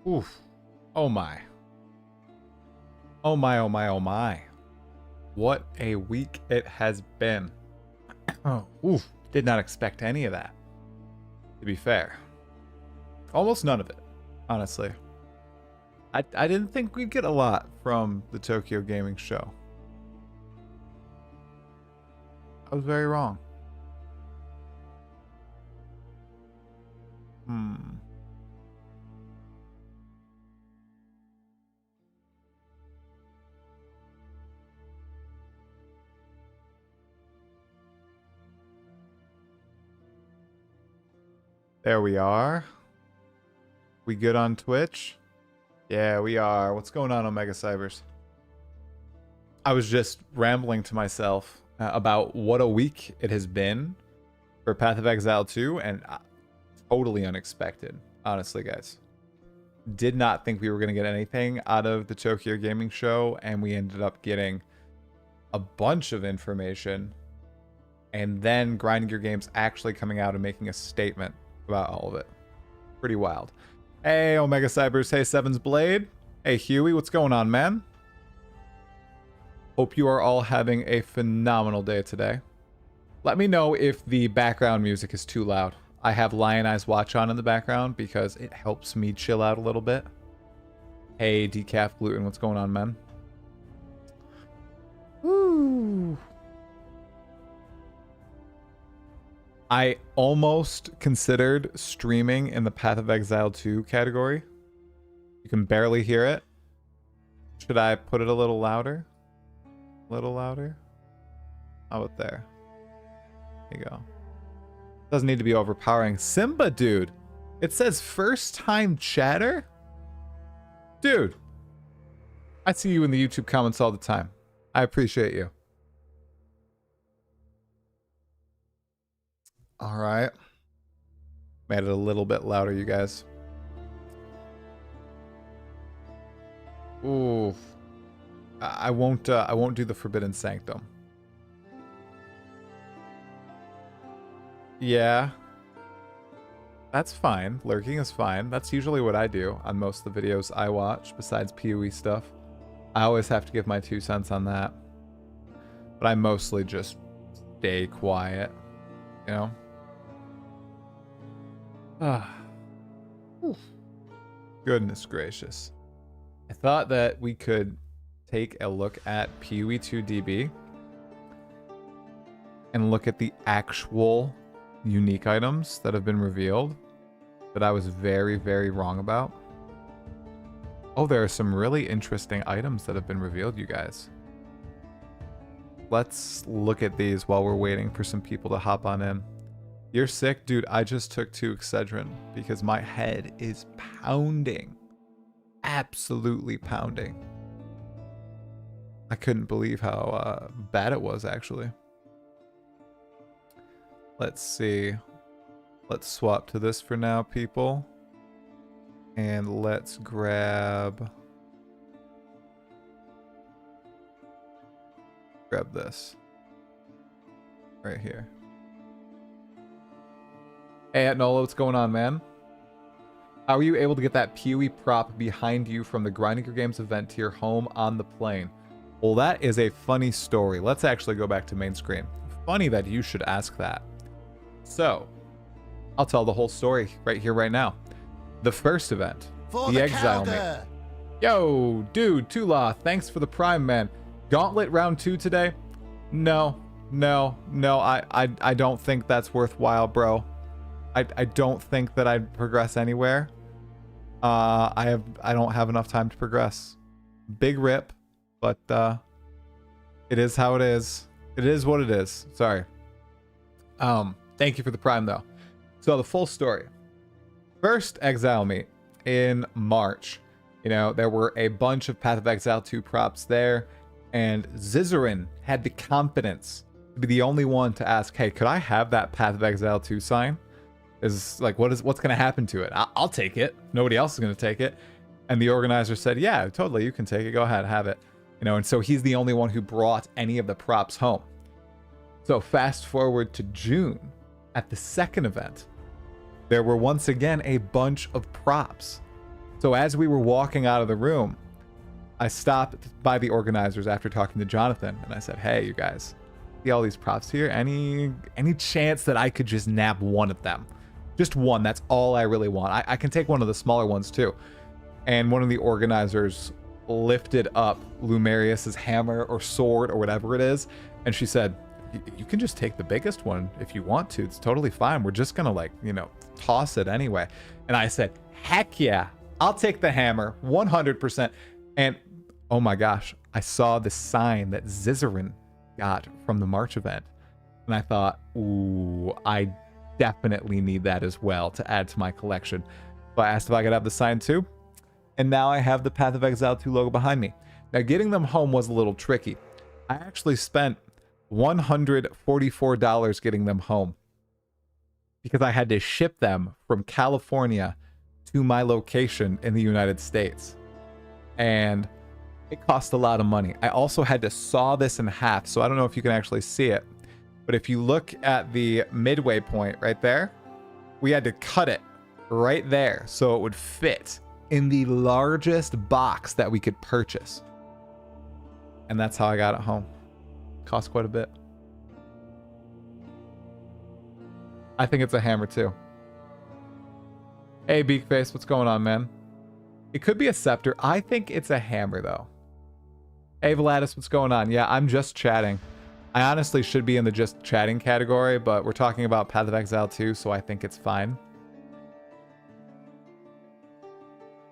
Oof. Oh my. Oh my, oh my, oh my. What a week it has been. Oh, oof. Did not expect any of that, to be fair. Almost none of it, honestly. I didn't think we'd get a lot from the Tokyo Gaming Show. I was very wrong. There we are. We good on Twitch? Yeah, we are. What's going on Omega Cybers? I was just rambling to myself about what a week it has been for Path of Exile 2, and totally unexpected, honestly, guys. Did not think we were going to get anything out of the Tokyo Gaming Show, and we ended up getting a bunch of information, and then Grinding Your Games actually coming out and making a statement about all of it. Pretty wild. Hey, Omega Cybers. Hey, Sevens Blade. Hey, Huey. What's going on, man? Hope you are all having a phenomenal day today. Let me know if the background music is too loud. I have Lion Eyes Watch on in the background because it helps me chill out a little bit. Hey, Decaf Gluten. What's going on, man? Woo. I almost considered streaming in the Path of Exile 2 category. You can barely hear it. Should I put it a little louder? A little louder? How about there? There you go. Doesn't need to be overpowering. Simba, dude. It says first time chatter? Dude. I see you in the YouTube comments all the time. I appreciate you. All right. Made it a little bit louder, you guys. Ooh. I won't do the Forbidden Sanctum. Yeah. That's fine. Lurking is fine. That's usually what I do on most of the videos I watch, besides PoE stuff. I always have to give my 2 cents on that. But I mostly just stay quiet, you know? Goodness gracious. I thought that we could take a look at PoE 2DB and look at the actual unique items that have been revealed that I was very, very wrong about. Oh, there are some really interesting items that have been revealed, you guys. Let's look at these while we're waiting for some people to hop on in. You're sick? Dude, I just took 2 Excedrin because my head is pounding. Absolutely pounding. I couldn't believe how bad it was, actually. Let's see. Let's swap to this for now, people. And let's grab this. Right here. Hey, Atnola, what's going on, man? How are you able to get that PoE prop behind you from the Grinding Your Games event to your home on the plane? Well, that is a funny story. Let's actually go back to main screen. Funny that you should ask that. So, I'll tell the whole story right here, right now. The first event, the Exile Mate. Yo, dude, Tula, thanks for the Prime, man. Gauntlet round 2 today? No, I don't think that's worthwhile, bro. I don't think that I'd progress anywhere. I don't have enough time to progress. Big rip, but it is how it is. It is what it is. Sorry. Thank you for the Prime though. So the full story. First Exile Meet in March. You know, there were a bunch of Path of Exile 2 props there, and Zizarin had the confidence to be the only one to ask, hey, could I have that Path of Exile 2 sign? Is like, what's going to happen to it? I'll take it. Nobody else is going to take it. And the organizer said, yeah, totally, you can take it. Go ahead, have it. You know, and so he's the only one who brought any of the props home. So fast forward to June, at the second event, there were once again a bunch of props. So as we were walking out of the room, I stopped by the organizers after talking to Jonathan, and I said, hey, you guys, see all these props here? Any chance that I could just nab one of them? Just one. That's all I really want. I can take one of the smaller ones too. And one of the organizers lifted up Lumerius's hammer or sword or whatever it is, and she said, you can just take the biggest one if you want to. It's totally fine. We're just gonna, like, you know, toss it anyway. And I said, heck yeah, I'll take the hammer 100%. And oh my gosh, I saw the sign that Zizarin got from the March event, and I thought, ooh, I definitely need that as well to add to my collection. So I asked if I could have the sign too, and now I have the Path of Exile 2 logo behind me. Now, getting them home was a little tricky. I actually spent $144 getting them home because I had to ship them from California to my location in the United States, and it cost a lot of money. I also had to saw this in half, so I don't know if you can actually see it, but if you look at the midway point right there, we had to cut it right there so it would fit in the largest box that we could purchase. And that's how I got it home. Cost quite a bit. I think it's a hammer too. Hey, Beakface, what's going on, man? It could be a scepter. I think it's a hammer, though. Hey, Vladis, what's going on? Yeah, I'm just chatting. I honestly should be in the just chatting category, but we're talking about Path of Exile 2, so I think it's fine.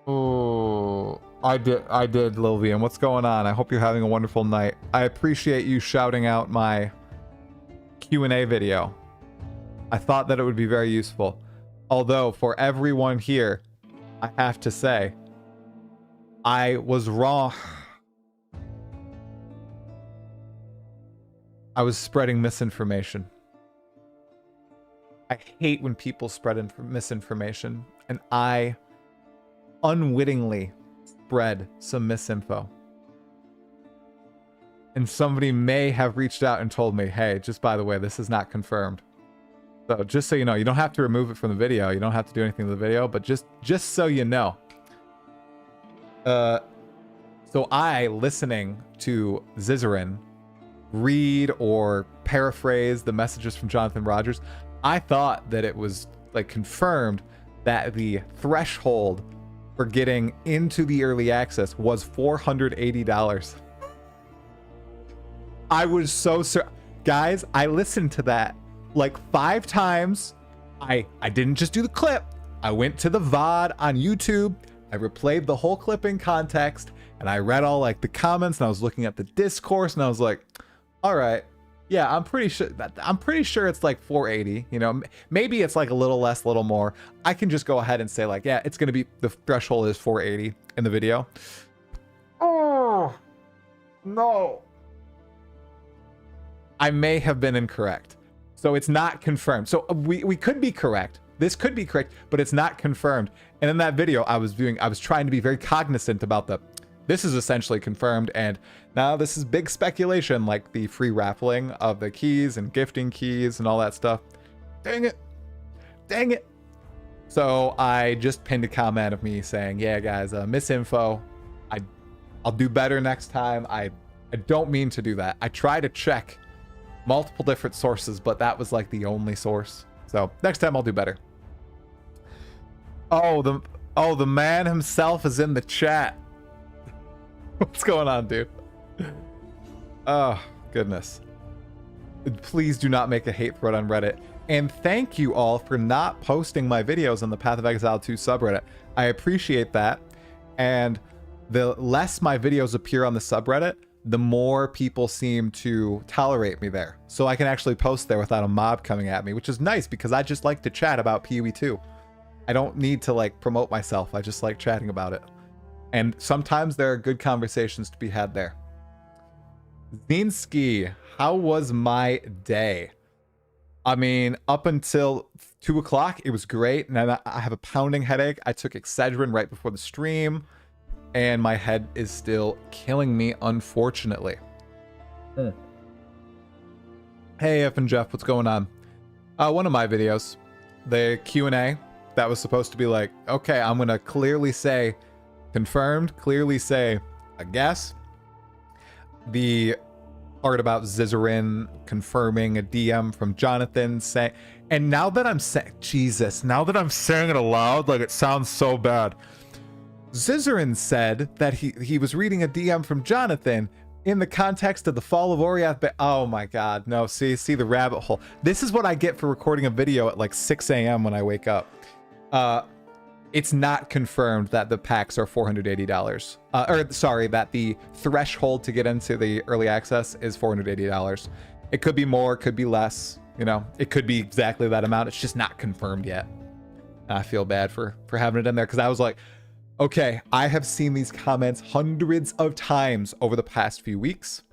Oh, I did, Lilvian. What's going on? I hope you're having a wonderful night. I appreciate you shouting out my Q&A video. I thought that it would be very useful. Although, for everyone here, I have to say, I was wrong. I was spreading misinformation. I hate when people spread misinformation, and I unwittingly spread some misinfo. And somebody may have reached out and told me, hey, just by the way, this is not confirmed. So just so you know, you don't have to remove it from the video. You don't have to do anything to the video, but just so you know. So I, listening to Zizarin read or paraphrase the messages from Jonathan Rogers, I thought that it was like confirmed that the threshold for getting into the early access was $480. I was so guys, I listened to that like 5 times. I didn't just do the clip. I went to the VOD on YouTube. I replayed the whole clip in context, and I read all like the comments, and I was looking at the discourse, and I was like, all right, yeah, I'm pretty sure it's like 480, you know, maybe it's like a little less, a little more. I can just go ahead and say like, yeah, it's going to be, the threshold is 480 in the video. Oh, no. I may have been incorrect. So it's not confirmed. So we could be correct. This could be correct, but it's not confirmed. And in that video, I was trying to be very cognizant about this is essentially confirmed, and now this is big speculation, like the free raffling of the keys and gifting keys and all that stuff. Dang it. Dang it. So I just pinned a comment of me saying, yeah, guys, misinfo. I'll do better next time. I don't mean to do that. I try to check multiple different sources, but that was like the only source. So next time I'll do better. Oh, the man himself is in the chat. What's going on, dude? Oh, goodness. Please do not make a hate thread on Reddit. And thank you all for not posting my videos on the Path of Exile 2 subreddit. I appreciate that. And the less my videos appear on the subreddit, the more people seem to tolerate me there. So I can actually post there without a mob coming at me, which is nice because I just like to chat about PoE 2. I don't need to like promote myself. I just like chatting about it. And sometimes there are good conversations to be had there. Zinsky, how was my day? I mean, up until 2 o'clock, it was great. And then I have a pounding headache. I took Excedrin right before the stream, and my head is still killing me, unfortunately. Hey, F and Jeff, what's going on? One of my videos, the Q&A that was supposed to be like, okay, I'm gonna clearly say confirmed, clearly say a guess. The part about Zizarin confirming a DM from Jonathan saying, and now that I'm saying, Jesus, now that I'm saying it aloud, like it sounds so bad. Zizarin said that he was reading a DM from Jonathan in the context of the fall of Oriath, but oh my god, no, see the rabbit hole. This is what I get for recording a video at like 6 a.m. when I wake up. It's not confirmed that the packs are $480. Or sorry, that the threshold to get into the early access is $480. It could be more, could be less, you know, it could be exactly that amount. It's just not confirmed yet. I feel bad for having it in there because I was like, okay, I have seen these comments hundreds of times over the past few weeks.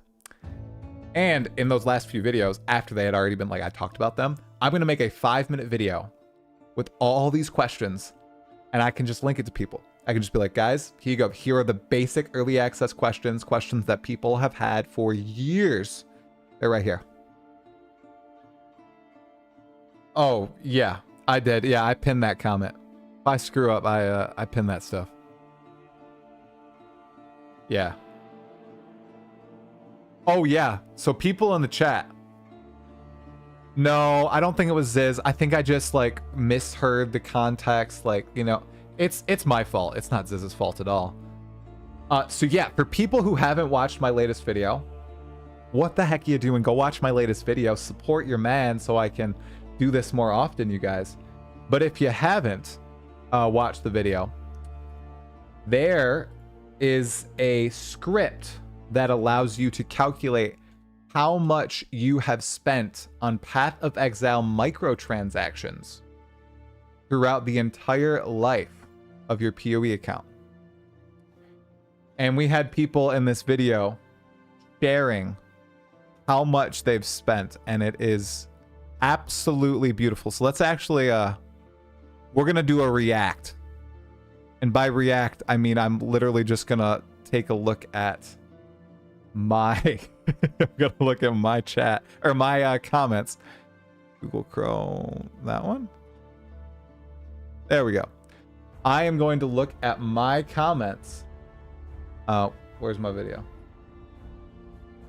And in those last few videos, after they had already been like, I talked about them, I'm going to make a 5-minute video with all these questions and I can just link it to people. I can just be like, guys, here you go. Here are the basic early access questions that people have had for years. They're right here. Oh, yeah, I did. Yeah, I pinned that comment. If I screw up, I pin that stuff. Yeah. Oh, yeah. So people in the chat. No, I don't think it was Ziz. I think I just like misheard the context. Like, you know, it's my fault. It's not Ziz's fault at all. So yeah, for people who haven't watched my latest video, what the heck are you doing? Go watch my latest video. Support your man so I can do this more often, you guys. But if you haven't, watch the video. There is a script that allows you to calculate how much you have spent on Path of Exile microtransactions throughout the entire life of your PoE account. And we had people in this video sharing how much they've spent, and it is absolutely beautiful. So let's actually we're gonna do a react, and by react I mean I'm literally just gonna take a look at my I'm gonna look at my chat or my comments. Google Chrome, that one. There we go. I am going to look at my comments. Where's my video?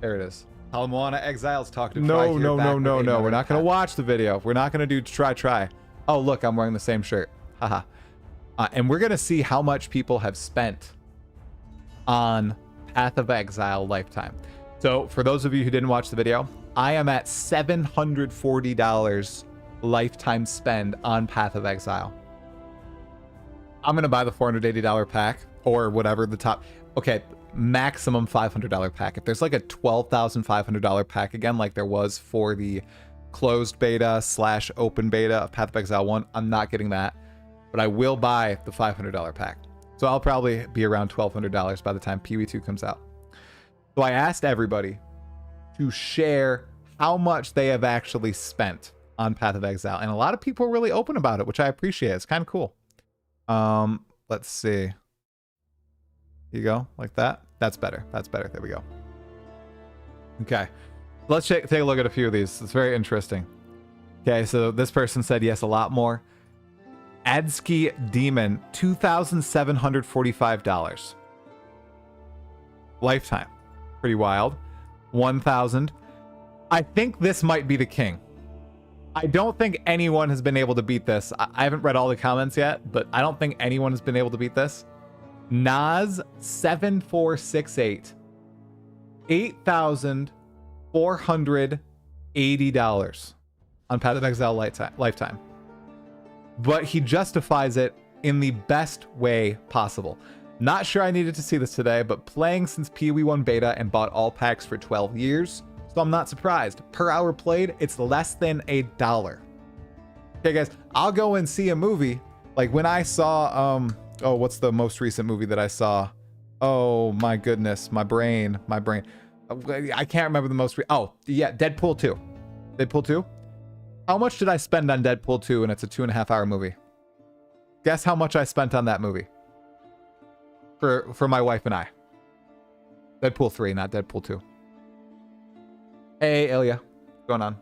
There it is. Moana Exiles talking to No. We're not gonna watch the video. We're not gonna do try. Oh, look, I'm wearing the same shirt. Haha. And we're going to see how much people have spent on Path of Exile Lifetime. So for those of you who didn't watch the video, I am at $740 lifetime spend on Path of Exile. I'm going to buy the $480 pack or whatever the top. Okay, maximum $500 pack. If there's like a $12,500 pack again, like there was for the closed beta / open beta of Path of Exile 1, I'm not getting that, but I will buy the $500 pack. So I'll probably be around $1,200 by the time PoE 2 comes out. So I asked everybody to share how much they have actually spent on Path of Exile, and a lot of people are really open about it, which I appreciate. It's kind of cool. Let's see. Here you go, like that. That's better. That's better. There we go. Okay. Let's take a look at a few of these. It's very interesting. Okay, so this person said yes, a lot more. Adsky Demon, $2,745. Lifetime. Pretty wild. 1,000. I think this might be the king. I don't think anyone has been able to beat this. I haven't read all the comments yet, but I don't think anyone has been able to beat this. Nas 7468. $8,480 on Path of Exile Lifetime. But he justifies it in the best way possible. Not sure I needed to see this today, but playing since PoE 1 beta and bought all packs for 12 years, so I'm not surprised. Per hour played, it's less than $1. Okay, guys, I'll go and see a movie. Like when I saw, oh, what's the most recent movie that I saw? Oh my goodness, my brain. I can't remember the most. Oh, yeah, Deadpool 2. Deadpool 2? How much did I spend on Deadpool 2 and it's a 2.5 hour movie? Guess how much I spent on that movie? For my wife and I. Deadpool 3, not Deadpool 2. Hey, Ilya. What's going on?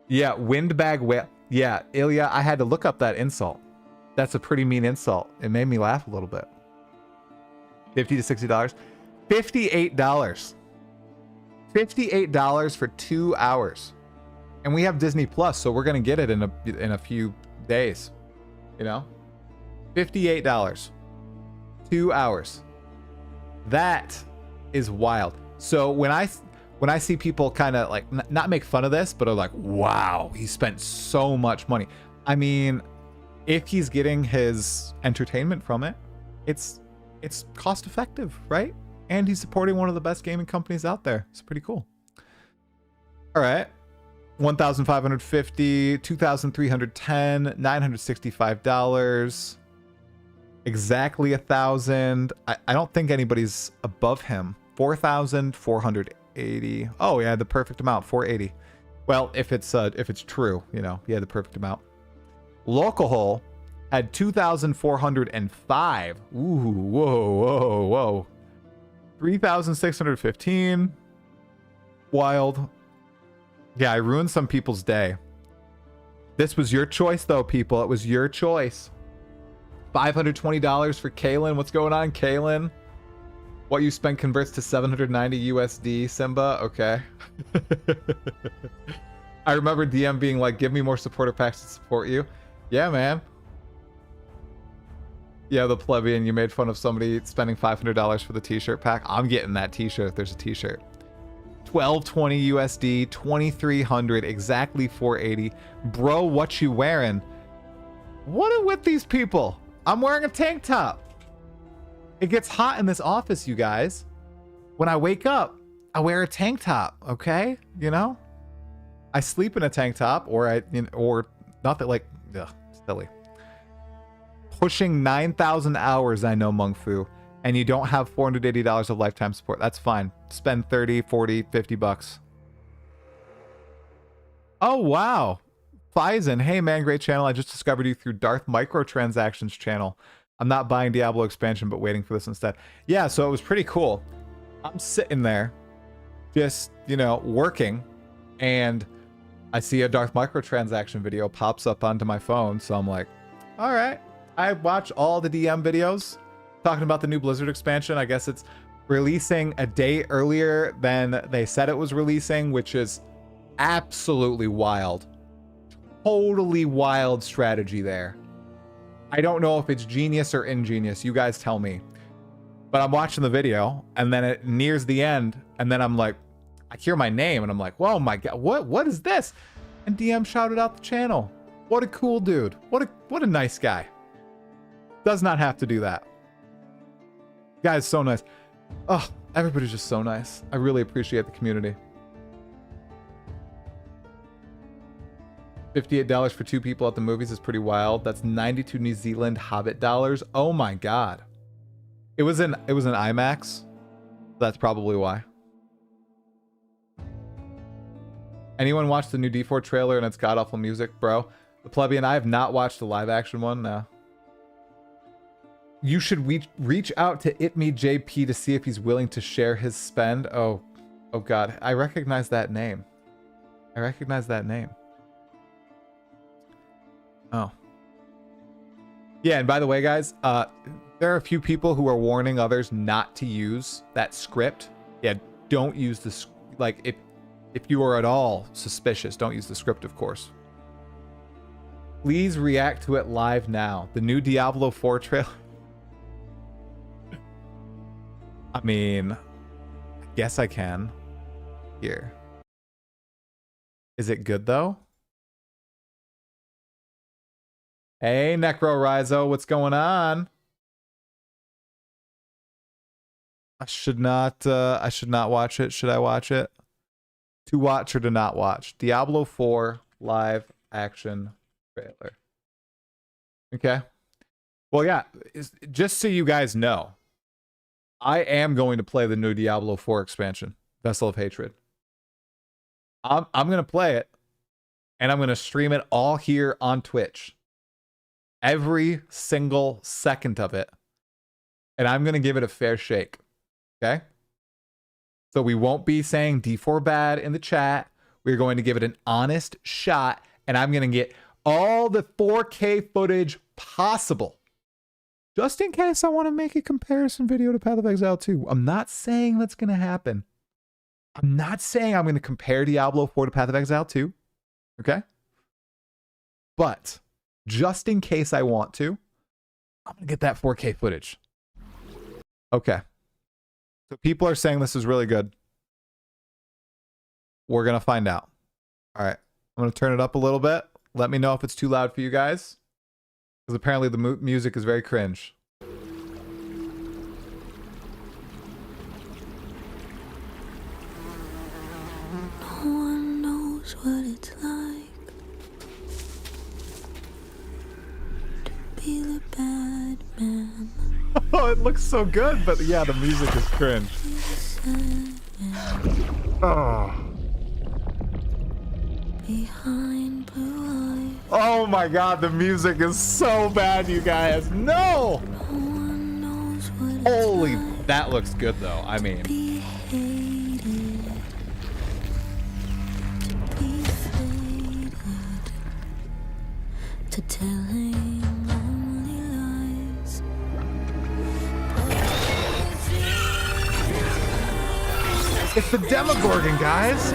Yeah, windbag whale. Yeah, Ilya, I had to look up that insult. That's a pretty mean insult. It made me laugh a little bit. $50 to $60. $58. $58 for 2 hours. And we have Disney Plus, so we're gonna get it in a few days. You know? $58. 2 hours. That is wild. So when I see people kind of like not make fun of this, but are like, wow, he spent so much money. I mean, if he's getting his entertainment from it, it's cost effective, right? And he's supporting one of the best gaming companies out there. It's pretty cool. All right. 1,550, 2,310, $965. Exactly 1,000. I don't think anybody's above him. 4,480. Oh, yeah, the perfect amount, 480. Well, if it's true, you know, he had the perfect amount. Local had 2,405. Ooh, whoa. 3,615. Wild. Yeah, I ruined some people's day. This was your choice, though, people. It was your choice. $520 for Kalen. What's going on, Kalen? What you spent converts to 790 USD, Simba. Okay. I remember DM being like, give me more supporter packs to support you. Yeah, man. Yeah, the plebeian, you made fun of somebody spending $500 for the t-shirt pack. I'm getting that t-shirt if there's a t-shirt. 1220 USD, 2300, exactly 480. Bro, what you wearing? What are with these people? I'm wearing a tank top. It gets hot in this office, you guys. When I wake up, I wear a tank top, okay? You know? I sleep in a tank top, or not that, like, ugh, silly. Pushing 9,000 hours, I know, Mung Fu, and you don't have $480 of lifetime support. That's fine. Spend 30, 40, 50 bucks. Oh, wow. Faison, hey man, great channel. I just discovered you through Darth Microtransactions channel. I'm not buying Diablo expansion, but waiting for this instead. Yeah, so it was pretty cool. I'm sitting there, just, you know, working, and I see a Darth Microtransaction video pops up onto my phone, so I'm like, all right. I watch all the DM videos talking about the new Blizzard expansion. I guess it's releasing a day earlier than they said it was releasing, which is absolutely wild. Totally wild strategy there. I don't know if it's genius or ingenious. You guys tell me. But I'm watching the video, and then it nears the end, and then I'm like, I hear my name, and I'm like, whoa, my God, what is this? And DM shouted out the channel. What a cool dude. What a nice guy. Does not have to do that. Guy's so nice. Oh, everybody's just so nice. I really appreciate the community. $58 for 2 people at the movies is pretty wild. That's 92 New Zealand Hobbit dollars. Oh my God. It was an IMAX. That's probably why. Anyone watch the new D4 trailer and it's god-awful music, bro? The plebeian, I have not watched the live action one. No. You should reach out to JP to see if he's willing to share his spend. Oh God. I recognize that name. I recognize that name. Oh. Yeah, and by the way, guys, there are a few people who are warning others not to use that script. Yeah, don't use this. Like, if you are at all suspicious, don't use the script, of course. Please react to it live now. The new Diablo 4 trailer. I mean, I guess I can. Here. Is it good, though? Hey, Necro Rizo, what's going on? I should not watch it. Should I watch it? To watch or to not watch? Diablo 4 live action trailer. Okay. Well, yeah, just so you guys know, I am going to play the new Diablo 4 expansion, Vessel of Hatred. I'm going to play it, and I'm going to stream it all here on Twitch. Every single second of it. And I'm going to give it a fair shake. Okay? So we won't be saying D4 bad in the chat. We're going to give it an honest shot, and I'm going to get all the 4K footage possible. Just in case I want to make a comparison video to Path of Exile 2. I'm not saying that's going to happen. I'm not saying I'm going to compare Diablo 4 to Path of Exile 2. Okay? But just in case I want to, I'm going to get that 4K footage. Okay. So people are saying this is really good. We're going to find out. All right. I'm going to turn it up a little bit. Let me know if it's too loud for you guys. Because apparently the music is very cringe. No one knows what it's like to be the bad man. Oh, it looks so good, but yeah, the music is cringe. Oh. Behind blue eyes. Oh my god, the music is so bad, you guys. No! No one knows what it's Holy, like that looks good though. I mean, to be hated, to be faded, to telling only lies. it's the Demogorgon, guys.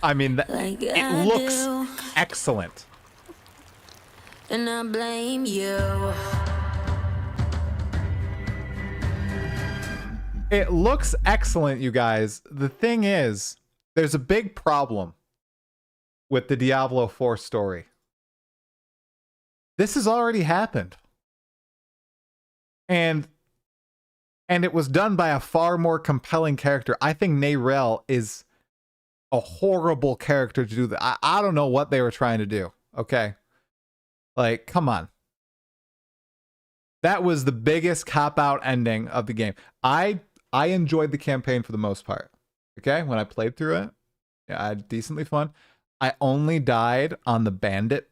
I mean, Like it looks excellent. And I blame you. It looks excellent, you guys. The thing is, there's a big problem with the Diablo 4 story. This has already happened. And it was done by a far more compelling character. I think Neyrelle is a horrible character to do that. I don't know what they were trying to do. Okay. Like, come on. That was the biggest cop-out ending of the game. I enjoyed the campaign for the most part. Okay, when I played through it, yeah, I had decently fun. I only died on the Bandit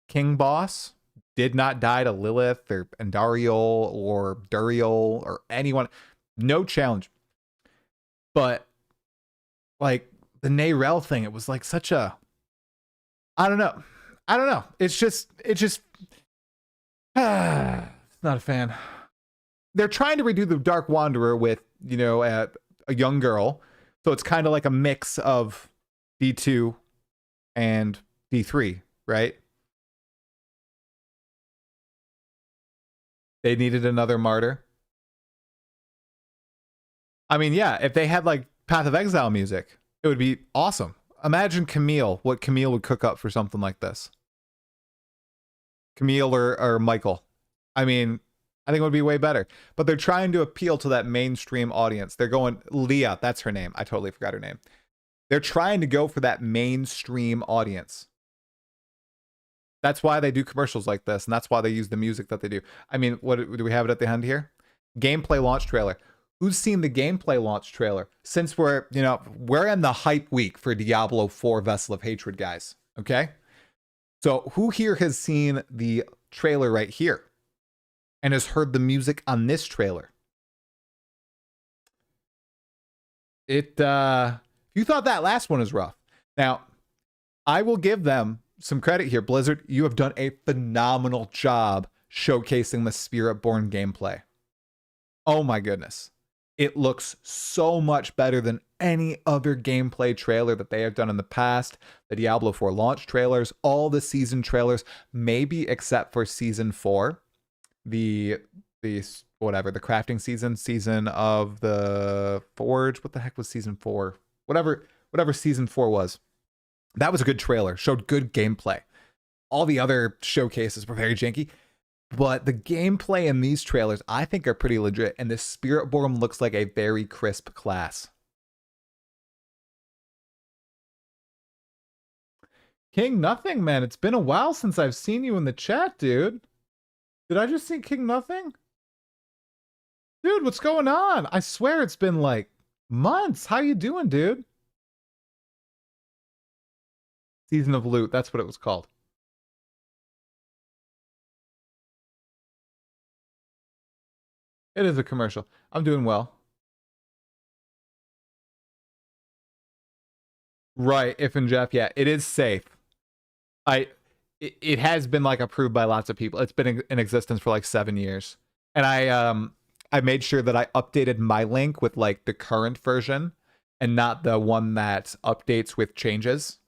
King boss. Did not die to Lilith or Andariel or Duriel or anyone. No challenge. But like the Neyrelle thing, it was like such a, I don't know. It's just not a fan. They're trying to redo the Dark Wanderer with, you know, a young girl. So it's kind of like a mix of D2 and D3, right? They needed another martyr. I mean, yeah, if they had like Path of Exile music, it would be awesome. Imagine Camille, what Camille would cook up for something like this. Camille or Michael. I mean, I think it would be way better. But they're trying to appeal to that mainstream audience. They're going, Leah, that's her name. I totally forgot her name. They're trying to go for that mainstream audience. That's why they do commercials like this, and that's why they use the music that they do. I mean, what do we have it at the end here? Gameplay launch trailer. Who's seen the gameplay launch trailer? Since we're in the hype week for Diablo 4 Vessel of Hatred, guys. Okay? So who here has seen the trailer right here and has heard the music on this trailer? You thought that last one was rough. Now, I will give them some credit here. Blizzard, you have done a phenomenal job showcasing the Spirit-born gameplay. Oh my goodness. It looks so much better than any other gameplay trailer that they have done in the past. The Diablo 4 launch trailers, all the season trailers, maybe except for season 4. The whatever, the crafting season of the Forge. What the heck was season 4? Whatever season 4 was. That was a good trailer. Showed good gameplay. All the other showcases were very janky. But the gameplay in these trailers, I think, are pretty legit. And the Spiritborn looks like a very crisp class. King Nothing, man. It's been a while since I've seen you in the chat, dude. Did I just see King Nothing? Dude, what's going on? I swear it's been like months. How you doing, dude? Season of Loot. That's what it was called. It is a commercial. I'm doing well. Right, if and Jeff, yeah, it is safe. It has been like approved by lots of people. It's been in existence for like 7 years. And I made sure that I updated my link with like the current version and not the one that updates with changes.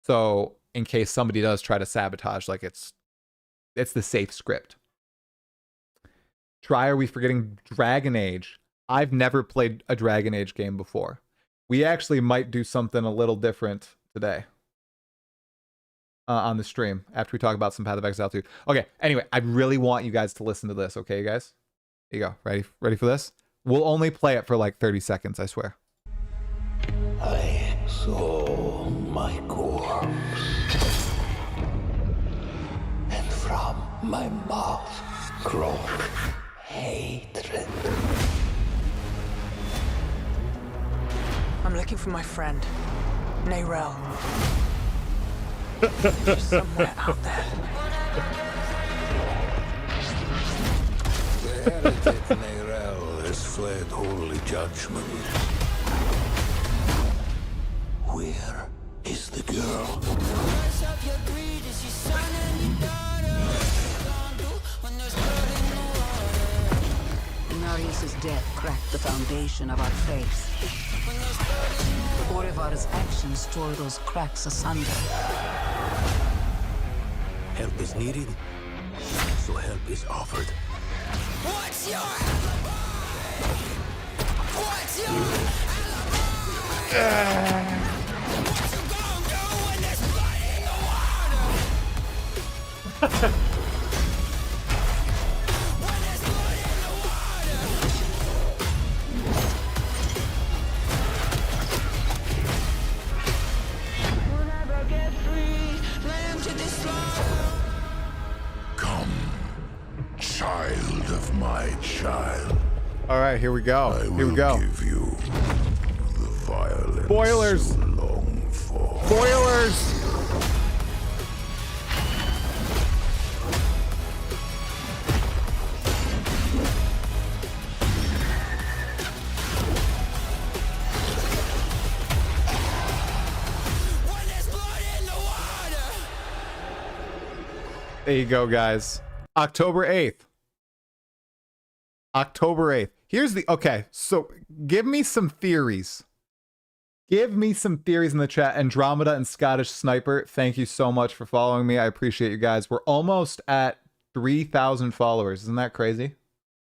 So in case somebody does try to sabotage, like it's the safe script. Try, are we forgetting Dragon Age? I've never played a Dragon Age game before. We actually might do something a little different today on the stream after we talk about some Path of Exile 2. Okay, anyway, I really want you guys to listen to this, okay, you guys? Here you go. Ready for this? We'll only play it for like 30 seconds, I swear. I saw my corpse, and from my mouth crawled hatred. I'm looking for my friend, Nayrel. She's somewhere out there. The heretic Nayrel has fled holy judgment. Where is the girl? Narius' death cracked the foundation of our faith. Orivar's actions tore those cracks asunder. Help is needed, so help is offered. What's your alibi? What's your alibi? What you gonna do when there's blood in the water? When there's blood in the water. We'll never get free. Lamb to the slaughter. Come, child of my child. All right, here we go. Here we go. Give you the violence Spoilers. you long for. Spoilers! When there's blood in the water. There you go, guys. October 8th. October 8th. Here's the... Okay, so give me some theories. Give me some theories in the chat. Andromeda and Scottish Sniper, thank you so much for following me. I appreciate you guys. We're almost at 3,000 followers. Isn't that crazy?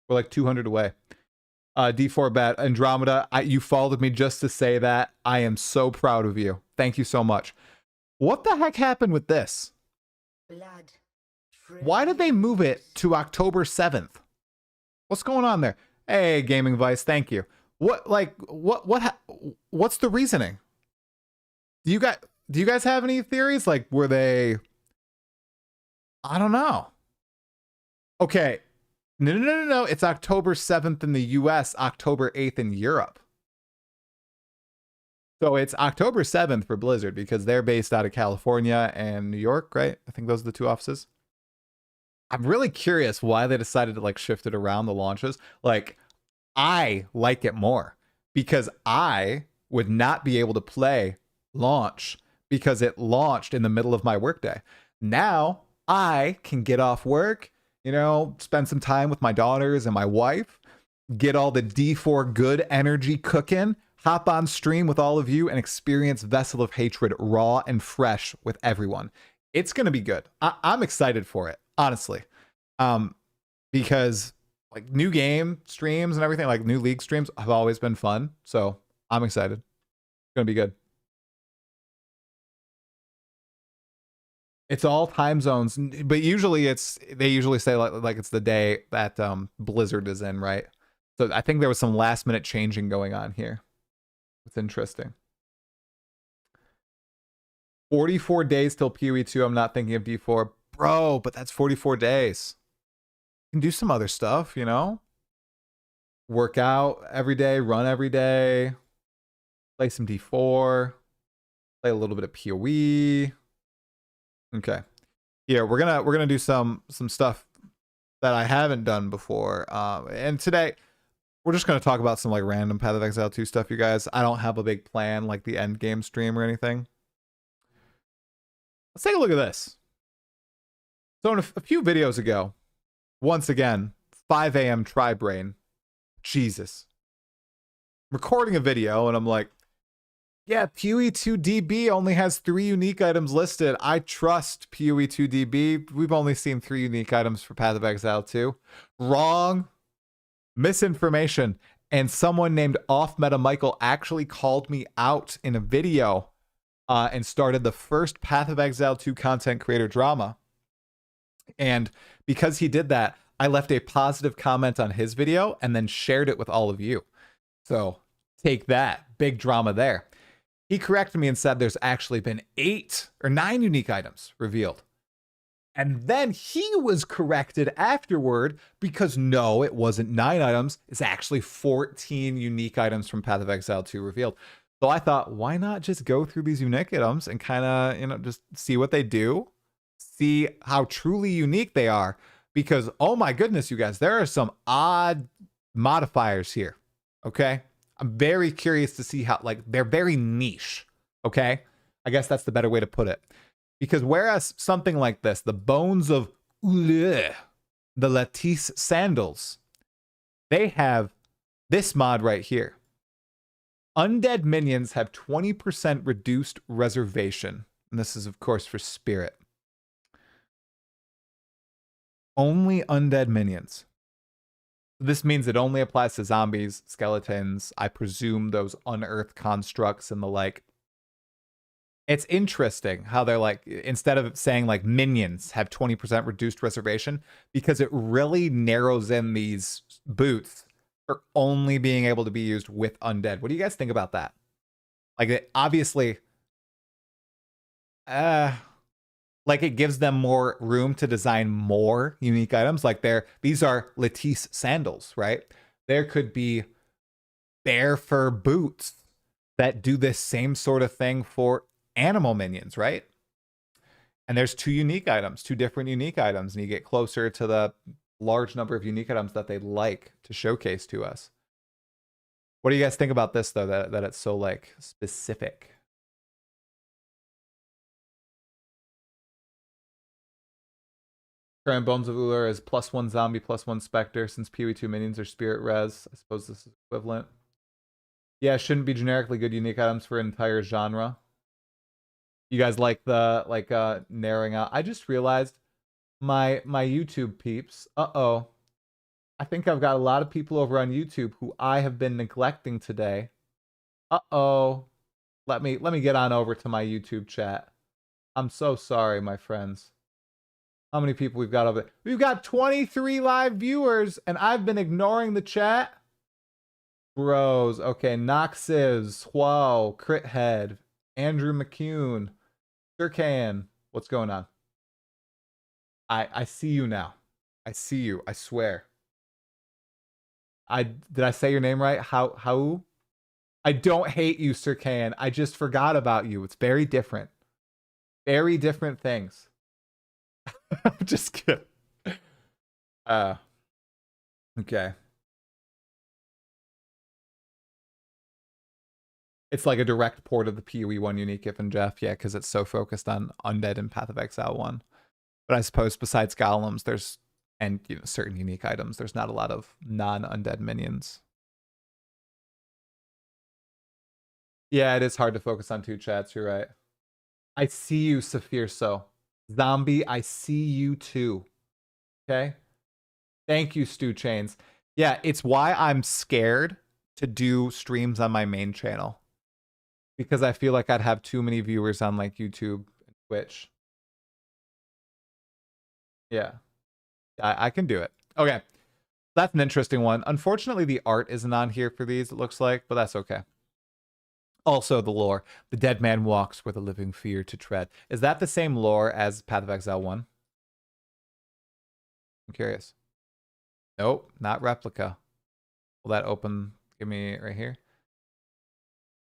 We're like 200 away. D4 Bet, Andromeda, you followed me just to say that. I am so proud of you. Thank you so much. What the heck happened with this? Blood. Why did they move it to October 7th? What's going on there? Hey, Gaming Vice, thank you. What's the reasoning? Do you guys have any theories? Like, were they... I don't know. Okay. No. It's October 7th in the US, October 8th in Europe. So it's October 7th for Blizzard because they're based out of California and New York, right? I think those are the two offices. I'm really curious why they decided to like shift it around the launches. Like, I like it more because I would not be able to play launch because it launched in the middle of my workday. Now I can get off work, you know, spend some time with my daughters and my wife, get all the D4 good energy cooking, hop on stream with all of you and experience Vessel of Hatred raw and fresh with everyone. It's going to be good. I'm excited for it, honestly. Because like new game streams and everything, like new league streams have always been fun. So I'm excited. It's gonna be good. It's all time zones, but usually they usually say like it's the day that Blizzard is in, right? So I think there was some last minute changing going on here. It's interesting. 44 days till PoE 2. I'm not thinking of D4. Bro, but that's 44 days. You can do some other stuff, you know? Work out every day, run every day, play some D4, play a little bit of PoE. Okay. Yeah, we're gonna do some stuff that I haven't done before. And today we're just gonna talk about some like random Path of Exile 2 stuff, you guys. I don't have a big plan like the end game stream or anything. Let's take a look at this. So in a few videos ago, once again, 5 a.m. tri-brain. Jesus. Recording a video and I'm like, yeah, PoE 2 DB only has 3 unique items listed. I trust PoE 2 DB. We've only seen 3 unique items for Path of Exile 2. Wrong. Misinformation. And someone named Off Meta Michael actually called me out in a video and started the first Path of Exile 2 content creator drama. And because he did that, I left a positive comment on his video and then shared it with all of you. So take that. Big drama there. He corrected me and said there's actually been 8 or 9 unique items revealed. And then he was corrected afterward because no, it wasn't 9 items. It's actually 14 unique items from Path of Exile 2 revealed. So I thought, why not just go through these unique items and kind of, you know, just see what they do, see how truly unique they are. Because, oh my goodness, you guys, there are some odd modifiers here. Okay. I'm very curious to see how, like, they're very niche. Okay. I guess that's the better way to put it. Because whereas something like this, the bones of the Lattice sandals, they have this mod right here. Undead minions have 20% reduced reservation. And this is, of course, for spirit. Only undead minions. This means it only applies to zombies, skeletons, I presume those unearthed constructs and the like. It's interesting how they're like, instead of saying like minions have 20% reduced reservation, because it really narrows in these boots for only being able to be used with undead. What do you guys think about that? Like, it obviously, like it gives them more room to design more unique items. Like these are Lattice sandals, right? There could be bear fur boots that do this same sort of thing for animal minions, right? And there's 2 unique items, 2 different unique items, and you get closer to the large number of unique items that they'd like to showcase to us. What do you guys think about this, though, that it's so like specific? Current Bones of Uller is +1 zombie, +1 specter. Since PoE 2 minions are spirit res, I suppose this is equivalent. Yeah, it shouldn't be generically good unique items for an entire genre. You guys like the narrowing out? I just realized my YouTube peeps. Uh-oh. I think I've got a lot of people over on YouTube who I have been neglecting today. Uh-oh. Let me get on over to my YouTube chat. I'm so sorry, my friends. How many people we've got over there? We've got 23 live viewers, and I've been ignoring the chat. Bros. Okay, Noxiz, Wow, Crit Head, Andrew McCune, Sircan. What's going on? I see you now. I see you. I swear. Did I say your name right? How? I don't hate you, Sircan. I just forgot about you. It's very different. Very different things. I'm just kidding. Okay. It's like a direct port of the PoE 1 unique if and Jeff, yeah, because it's so focused on Undead and Path of Exile 1. But I suppose besides golems, there's, and you know, certain unique items, there's not a lot of non-undead minions. Yeah, it is hard to focus on 2 chats, you're right. I see you, Saphir So. Zombie, I see you too. Okay? Thank you, Stu Chains. Yeah, it's why I'm scared to do streams on my main channel. Because I feel like I'd have too many viewers on like YouTube and Twitch. Yeah. I can do it. Okay. That's an interesting one. Unfortunately, the art isn't on here for these, it looks like, but that's okay. Also, the lore. The dead man walks where the living fear to tread. Is that the same lore as Path of Exile 1? I'm curious. Nope, not replica. Will that open? Give me right here.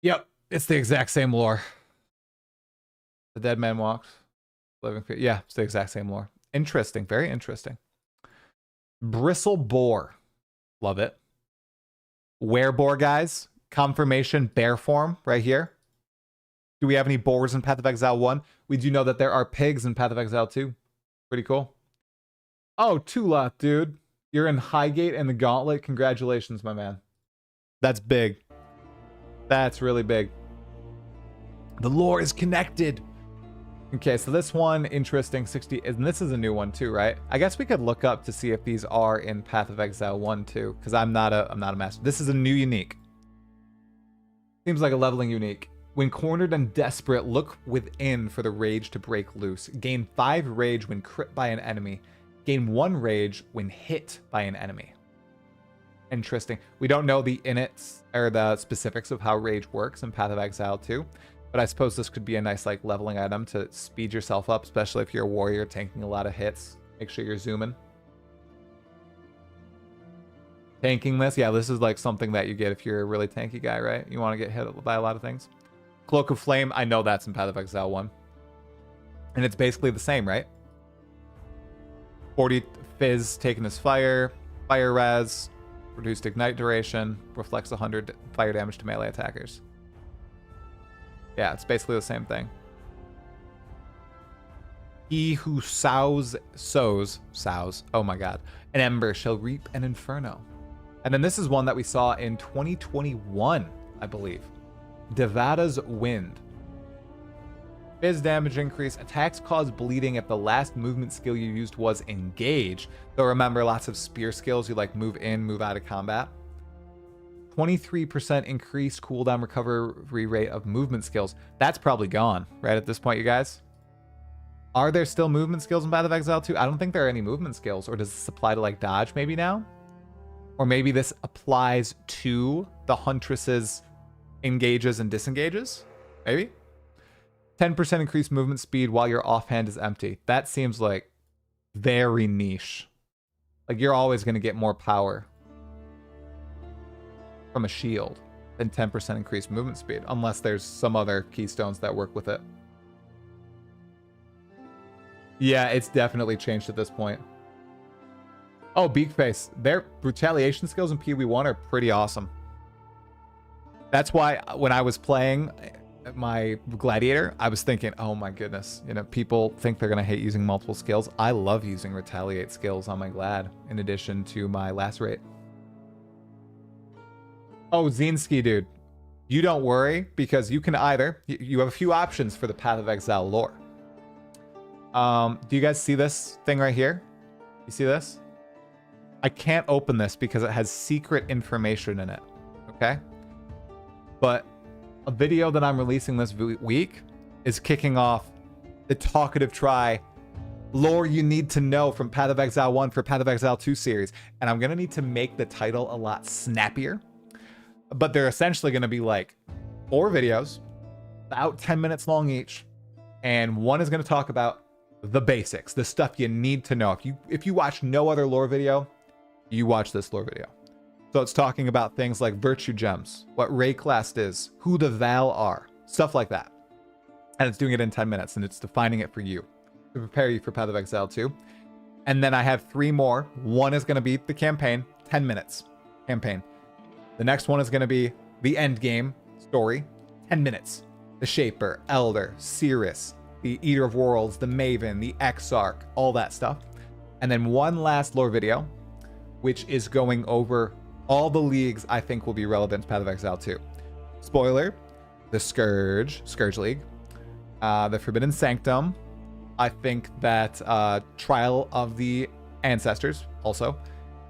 Yep, it's the exact same lore. The dead man walks. Living fear. Yeah, it's the exact same lore. Interesting. Very interesting. Bristle boar. Love it. Wereboar, guys. Confirmation bear form right here. Do we have any boars in Path of Exile 1? We do know that there are pigs in Path of Exile 2. Pretty cool. Oh, Tula, dude. You're in Highgate and the Gauntlet. Congratulations, my man. That's big. That's really big. The lore is connected. Okay, so this one, interesting, 60, and this is a new one too, right? I guess we could look up to see if these are in Path of Exile 1 too, because I'm not a master. This is a new unique. Seems like a leveling unique. When cornered and desperate, look within for the rage to break loose. Gain 5 rage when crit by an enemy. Gain 1 rage when hit by an enemy. Interesting. We don't know the innits or the specifics of how rage works in Path of Exile 2. But I suppose this could be a nice like leveling item to speed yourself up, especially if you're a warrior tanking a lot of hits. Make sure you're zooming. Tanking this, yeah, this is like something that you get if you're a really tanky guy, right? You want to get hit by a lot of things. Cloak of Flame, I know that's in Path of Exile 1. And it's basically the same, right? 40 Fizz taken as fire, fire res, reduced ignite duration, reflects 100 fire damage to melee attackers. Yeah, it's basically the same thing. He who sows, oh my god, an ember shall reap an inferno. And then this is one that we saw in 2021, I believe. Devada's Wind. Fizz damage increase. Attacks cause bleeding if the last movement skill you used was engage. Though remember, lots of spear skills, you like move in, move out of combat. 23% increased cooldown recovery rate of movement skills. That's probably gone, right, at this point, you guys? Are there still movement skills in Path of Exile 2? I don't think there are any movement skills. Or does this apply to, like, dodge maybe now? Or maybe this applies to the Huntress's engages and disengages? Maybe? 10% increased movement speed while your offhand is empty. That seems, like, very niche. Like, you're always going to get more power from a shield than 10% increased movement speed, unless there's some other keystones that work with it. Yeah, it's definitely changed at this point. Oh, Beakface. Their retaliation skills in PoE1 are pretty awesome. That's why when I was playing my Gladiator, I was thinking, oh my goodness, you know, people think they're going to hate using multiple skills. I love using retaliate skills on my Glad in addition to my Lacerate. Oh, Zinski, dude. You don't worry, because you can either... You have a few options for the Path of Exile lore. Do you guys see this thing right here? You see this? I can't open this because it has secret information in it. Okay? But a video that I'm releasing this week is kicking off the Talkative Try lore you need to know from Path of Exile 1 for Path of Exile 2 series. And I'm going to need to make the title a lot snappier. But they're essentially going to be like 4 videos, about 10 minutes long each. And one is going to talk about the basics, the stuff you need to know. If you watch no other lore video, you watch this lore video. So it's talking about things like virtue gems, what Rayclast is, who the Val are, stuff like that. And it's doing it in 10 minutes, and it's defining it for you to prepare you for Path of Exile 2. And then I have 3 more. One is going to be the campaign, 10 minutes campaign. The next one is going to be the end game story, 10 minutes. The Shaper, Elder, Cirrus, the Eater of Worlds, the Maven, the Exarch, all that stuff. And then one last lore video, which is going over all the leagues I think will be relevant to Path of Exile 2. Spoiler, the Scourge League, the Forbidden Sanctum, I think that Trial of the Ancestors also,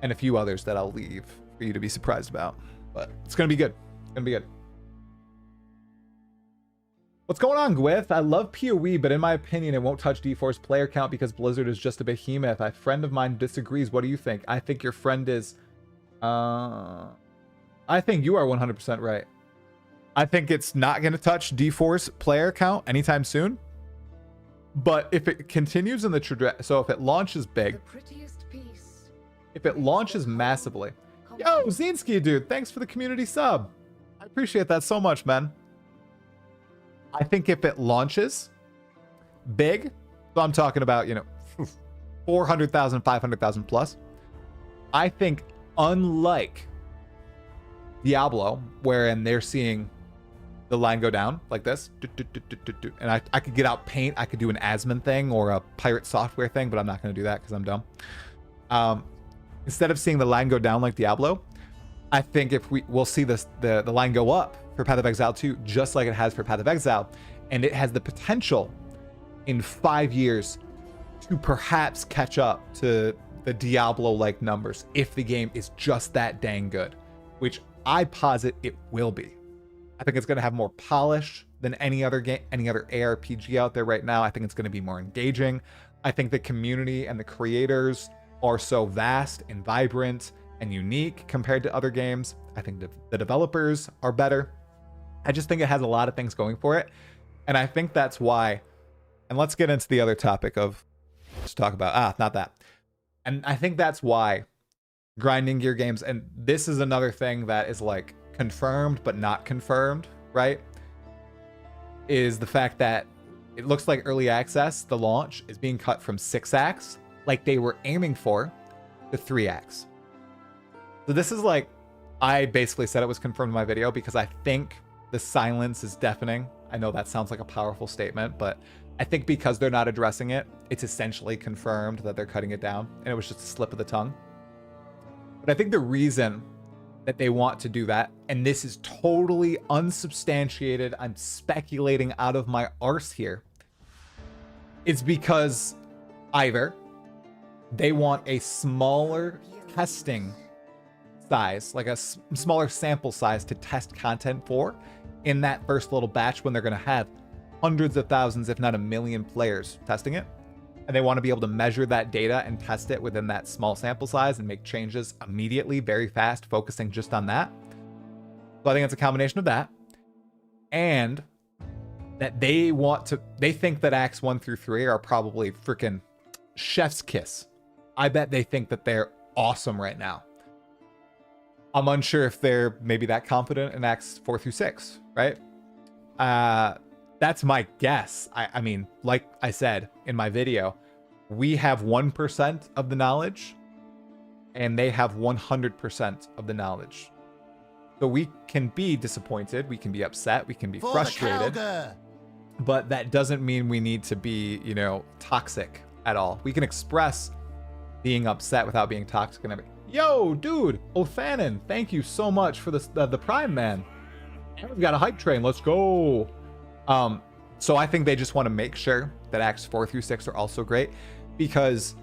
and a few others that I'll leave for you to be surprised about. But it's gonna be good. It's gonna be good. What's going on, Gwith? I love PoE, but in my opinion, it won't touch D4's player count because Blizzard is just a behemoth. A friend of mine disagrees. What do you think? I think your friend is... I think you are 100% right. I think it's not going to touch D4's player count anytime soon. But if it continues in the trajectory... So if it launches big... If it launches massively... Yo, Zinski, dude, thanks for the community sub. I appreciate that so much, man. I think if it launches big, so I'm talking about, 400,000, 500,000 plus, I think unlike Diablo, wherein they're seeing the line go down like this, and I could get out paint, I could do an Asmon thing or a pirate software thing, but I'm not going to do that because I'm dumb. Instead of seeing the line go down like Diablo, I think if we'll see this the line go up for Path of Exile 2, just like it has for Path of Exile, and it has the potential in 5 years to perhaps catch up to the Diablo-like numbers if the game is just that dang good, which I posit it will be. I think it's going to have more polish than any other game, any other ARPG out there right now. I think it's going to be more engaging. I think the community and the creators are so vast and vibrant and unique compared to other games. I think the developers are better. I just think it has a lot of things going for it. And I think that's why, and let's get into the other topic of, let's talk about, not that. And I think that's why grinding gear games, and this is another thing that is like confirmed but not confirmed, right? Is the fact that it looks like early access, the launch, is being cut from 6 acts, like they were aiming for, to 3 acts. So this is like, I basically said it was confirmed in my video because I think the silence is deafening. I know that sounds like a powerful statement, but I think because they're not addressing it, it's essentially confirmed that they're cutting it down, and it was just a slip of the tongue. But I think the reason that they want to do that, and this is totally unsubstantiated, I'm speculating out of my arse here, is because either they want a smaller testing size, like a smaller sample size to test content for in that first little batch when they're going to have hundreds of thousands, if not 1 million players testing it. And they want to be able to measure that data and test it within that small sample size and make changes immediately, very fast, focusing just on that. So I think it's a combination of that. And that they think that acts 1 through 3 are probably freaking chef's kiss. I bet they think that they're awesome right now. I'm unsure if they're maybe that confident in acts 4 through 6, right? That's my guess. I mean, like I said in my video, we have 1% of the knowledge and they have 100% of the knowledge. So we can be disappointed, we can be upset, we can be frustrated, but that doesn't mean we need to be, toxic at all. We can express being upset without being toxic and everything. Yo, dude, Othanin, thank you so much for the Prime, man. We've got a hype train. Let's go. So I think they just want to make sure that acts 4 through 6 are also great, because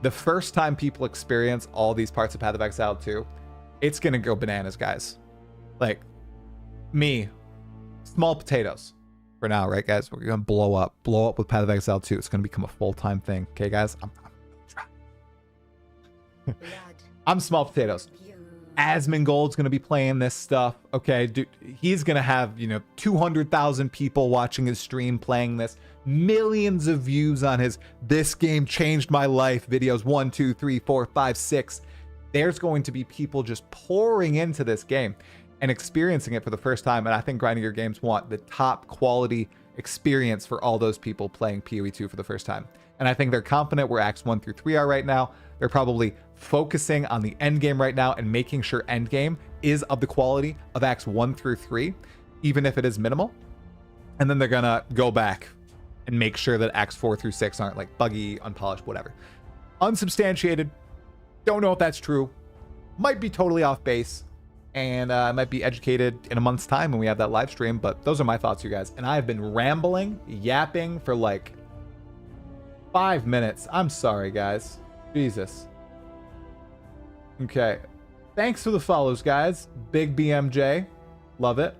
the first time people experience all these parts of Path of Exile 2, it's going to go bananas, guys. Like, me, small potatoes for now, right, guys? We're going to blow up with Path of Exile 2. It's going to become a full-time thing. Okay, guys? I'm I'm small potatoes. Asmongold's going to be playing this stuff. Okay, dude, he's going to have, 200,000 people watching his stream playing this. Millions of views on his "This game changed my life" videos. 1, 2, 3, 4, 5, 6. There's going to be people just pouring into this game and experiencing it for the first time. And I think Grinding Gear Games want the top quality experience for all those people playing PoE 2 for the first time. And I think they're confident where acts 1 through 3 are right now. They're probably focusing on the end game right now and making sure end game is of the quality of acts 1 through 3, even if it is minimal. And then they're gonna go back and make sure that acts 4 through 6 aren't like buggy, unpolished, whatever. Unsubstantiated. Don't know if that's true. Might be totally off base. And I might be educated in a month's time when we have that live stream. But those are my thoughts, you guys. And I have been rambling, yapping for like 5 minutes. I'm sorry, guys. Jesus. Okay. Thanks for the follows, guys. Big BMJ. Love it.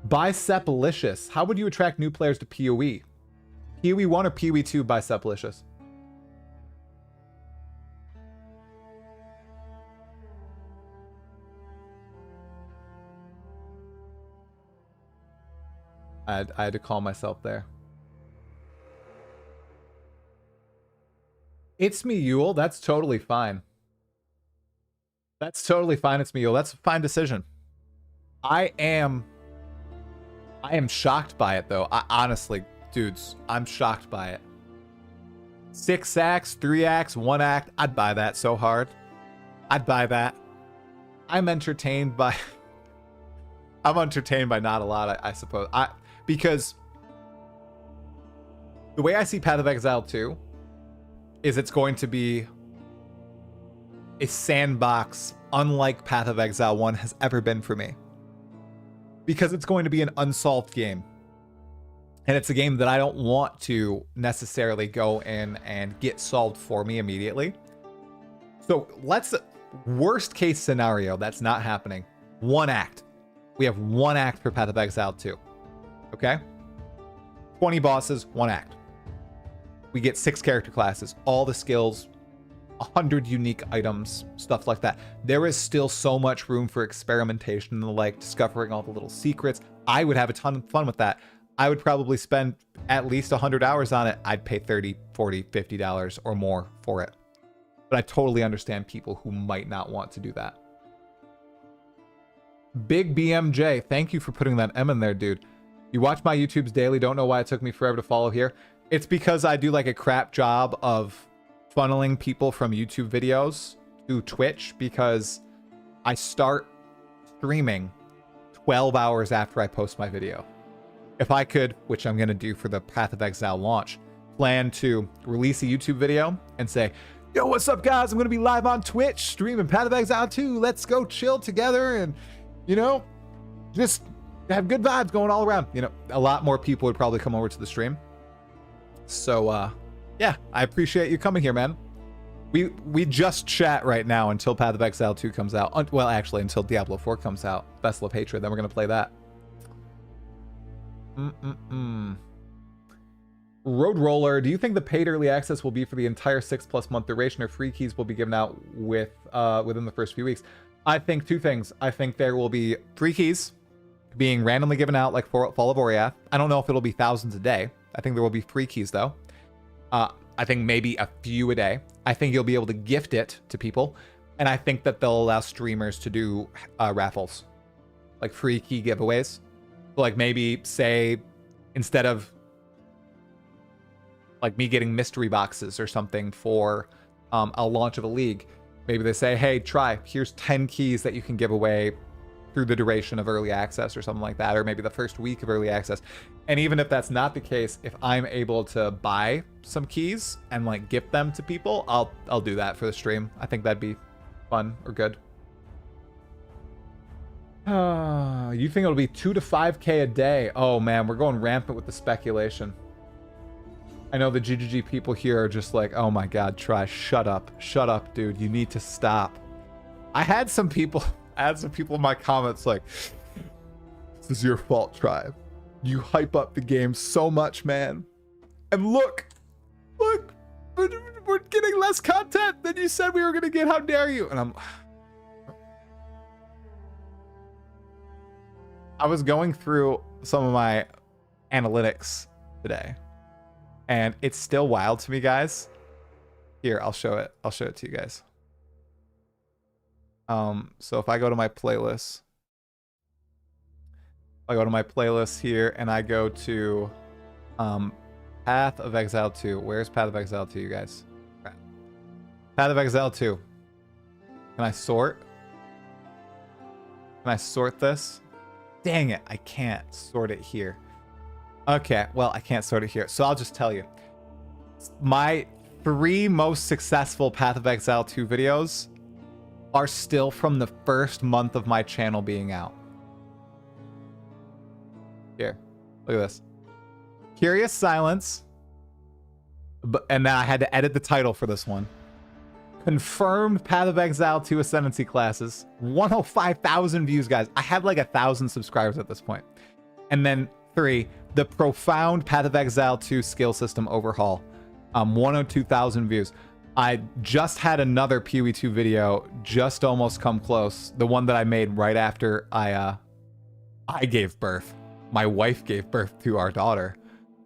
Biceplicious. How would you attract new players to PoE? PoE 1 or PoE 2 Biceplicious? I had to call myself there. It's me, Yule. That's totally fine. That's totally fine. It's me, Yule. That's a fine decision. I am shocked by it, though. Honestly, dudes, I'm shocked by it. 6 acts, 3 acts, 1 act. I'd buy that so hard. I'd buy that. I'm entertained by... I'm entertained by not a lot, I suppose. Because the way I see Path of Exile 2 is it's going to be a sandbox unlike Path of Exile 1 has ever been for me. Because it's going to be an unsolved game. And it's a game that I don't want to necessarily go in and get solved for me immediately. So worst case scenario, that's not happening. 1 act. We have 1 act for Path of Exile 2. Okay? 20 bosses, 1 act. We get 6 character classes, all the skills, 100 unique items, stuff like that. There is still so much room for experimentation and like discovering all the little secrets. I would have a ton of fun with that. I would probably spend at least 100 hours on it. I'd pay $30, $40, $50 or more for it. But I totally understand people who might not want to do that. Big BMJ, thank you for putting that M in there, dude. You watch my YouTubes daily, don't know why it took me forever to follow here. It's because I do like a crap job of funneling people from YouTube videos to Twitch because I start streaming 12 hours after I post my video. If I could, which I'm going to do for the Path of Exile launch, plan to release a YouTube video and say, yo, what's up, guys? I'm going to be live on Twitch streaming Path of Exile 2. Let's go chill together and, you know, just have good vibes going all around. You know, a lot more people would probably come over to the stream. So, yeah, I appreciate you coming here, man. We just chat right now until Path of Exile 2 comes out. Well, actually, until Diablo 4 comes out. Vessel of Hatred. Then we're going to play that. Road Roller, do you think the paid early access will be for the entire 6+ month duration, or free keys will be given out within the first few weeks? I think 2 things. I think there will be free keys being randomly given out like for Fall of Oriath. I don't know if it'll be thousands a day. I think there will be free keys though. I think maybe a few a day. I think you'll be able to gift it to people. And I think that they'll allow streamers to do raffles, like free key giveaways. So like maybe say instead of like me getting mystery boxes or something for a launch of a league, maybe they say, hey, here's 10 keys that you can give away through the duration of early access or something like that, or maybe the first week of early access. And even if that's not the case, if I'm able to buy some keys and like gift them to people, I'll do that for the stream. I think that'd be fun or good. You think it'll be 2 to 5K a day? Oh man, we're going rampant with the speculation. I know the GGG people here are just like, oh my god, shut up, dude. You need to stop. I had some people in my comments like, this is your fault, Tribe. You hype up the game so much, man. And look, we're getting less content than you said we were gonna get. How dare you? And I was going through some of my analytics today, and it's still wild to me, guys. Here, I'll show it to you guys. So if I go to my playlist, here and I go to Path of Exile 2. Where's Path of Exile 2, you guys? Path of Exile 2. Can I sort? Can I sort this? Dang it, I can't sort it here. Okay, well, I can't sort it here. So I'll just tell you. My 3 most successful Path of Exile 2 videos are still from the first month of my channel being out. Here, look at this. Curious Silence. And then I had to edit the title for this one. confirmed Path of Exile 2 Ascendancy classes. 105,000 views, guys. I have like 1,000 subscribers at this point. And then 3, the profound Path of Exile 2 skill system overhaul. 102,000 views. I just had another PoE2 video just almost come close. The one that I made right after I gave birth. My wife gave birth to our daughter.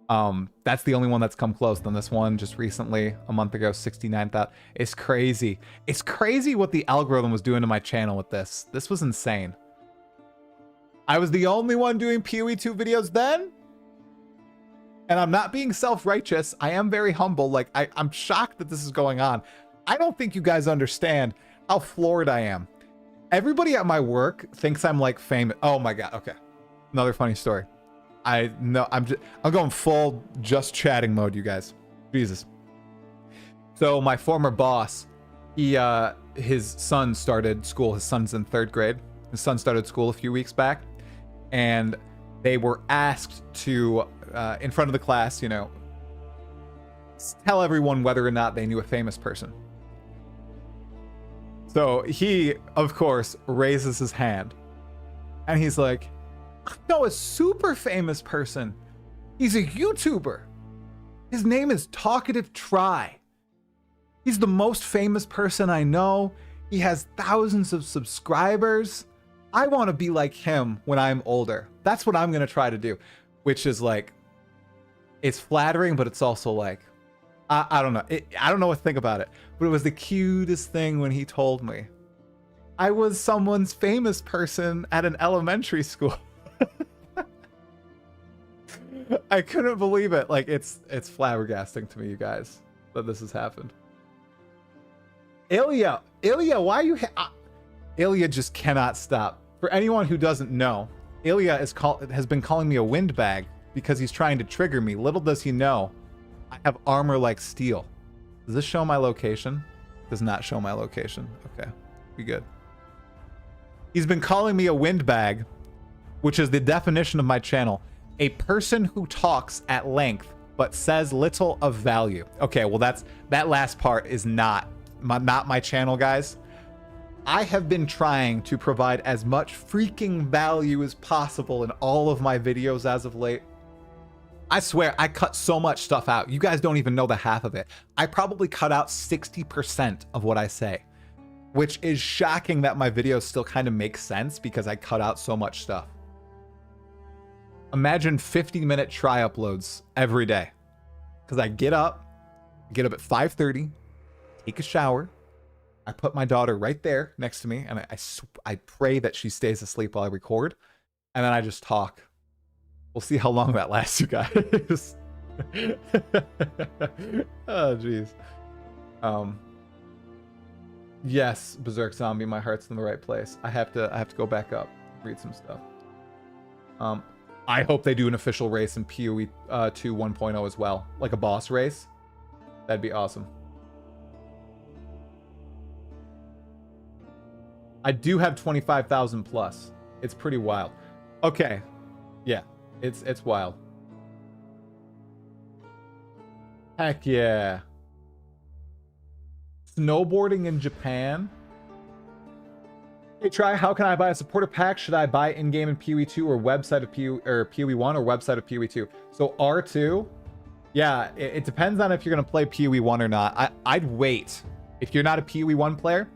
That's the only one that's come close. Then this one just recently, a month ago, 69,000. It's crazy. It's crazy what the algorithm was doing to my channel with this. This was insane. I was the only one doing PoE2 videos then. And I'm not being self-righteous. I am very humble. Like, I'm shocked that this is going on. I don't think you guys understand how floored I am. Everybody at my work thinks I'm like famous. Oh my God. Okay. Another funny story. I know I'm going full just chatting mode, you guys. Jesus. So my former boss, his son started school. His son's in 3rd grade. His son started school a few weeks back, and they were asked to, in front of the class, you know, tell everyone whether or not they knew a famous person. So he, of course, raises his hand, and he's like, I know a super famous person. He's a YouTuber. His name is Talkative Try. He's the most famous person I know. He has thousands of subscribers. I want to be like him when I'm older. That's what I'm going to try to do, which is like, it's flattering, but it's also like, I don't know. I don't know what to think about it, but it was the cutest thing when he told me I was someone's famous person at an elementary school. I couldn't believe it. Like, it's flabbergasting to me, you guys, that this has happened. Ilya, why are you? Ilya just cannot stop. For anyone who doesn't know, Ilya has been calling me a windbag because he's trying to trigger me. Little does he know, I have armor like steel. Does this show my location? Does not show my location. Okay, be good. He's been calling me a windbag, which is the definition of my channel. A person who talks at length but says little of value. Okay, well that last part is not my channel, guys. I have been trying to provide as much freaking value as possible in all of my videos as of late. I swear, I cut so much stuff out. You guys don't even know the half of it. I probably cut out 60% of what I say, which is shocking that my videos still kind of make sense because I cut out so much stuff. Imagine 50-minute try uploads every day. Because I get up at 5:30, take a shower, I put my daughter right there next to me, and I pray that she stays asleep while I record, and then I just talk. We'll see how long that lasts, you guys. Oh, jeez. Yes, Berserk Zombie, my heart's in the right place. I have to go back up, read some stuff. I hope they do an official race in PoE 2 1.0 as well, like a boss race. That'd be awesome. I do have 25,000 plus. It's pretty wild. Okay, yeah, it's wild. Heck yeah. Snowboarding in Japan. Hey, Try, how can I buy a supporter pack? Should I buy in-game in PoE 2 or website of PoE 1 or website of PoE 2? So R2, yeah, it depends on if you're gonna play PoE 1 or not. I'd wait. If you're not a PoE 1 player,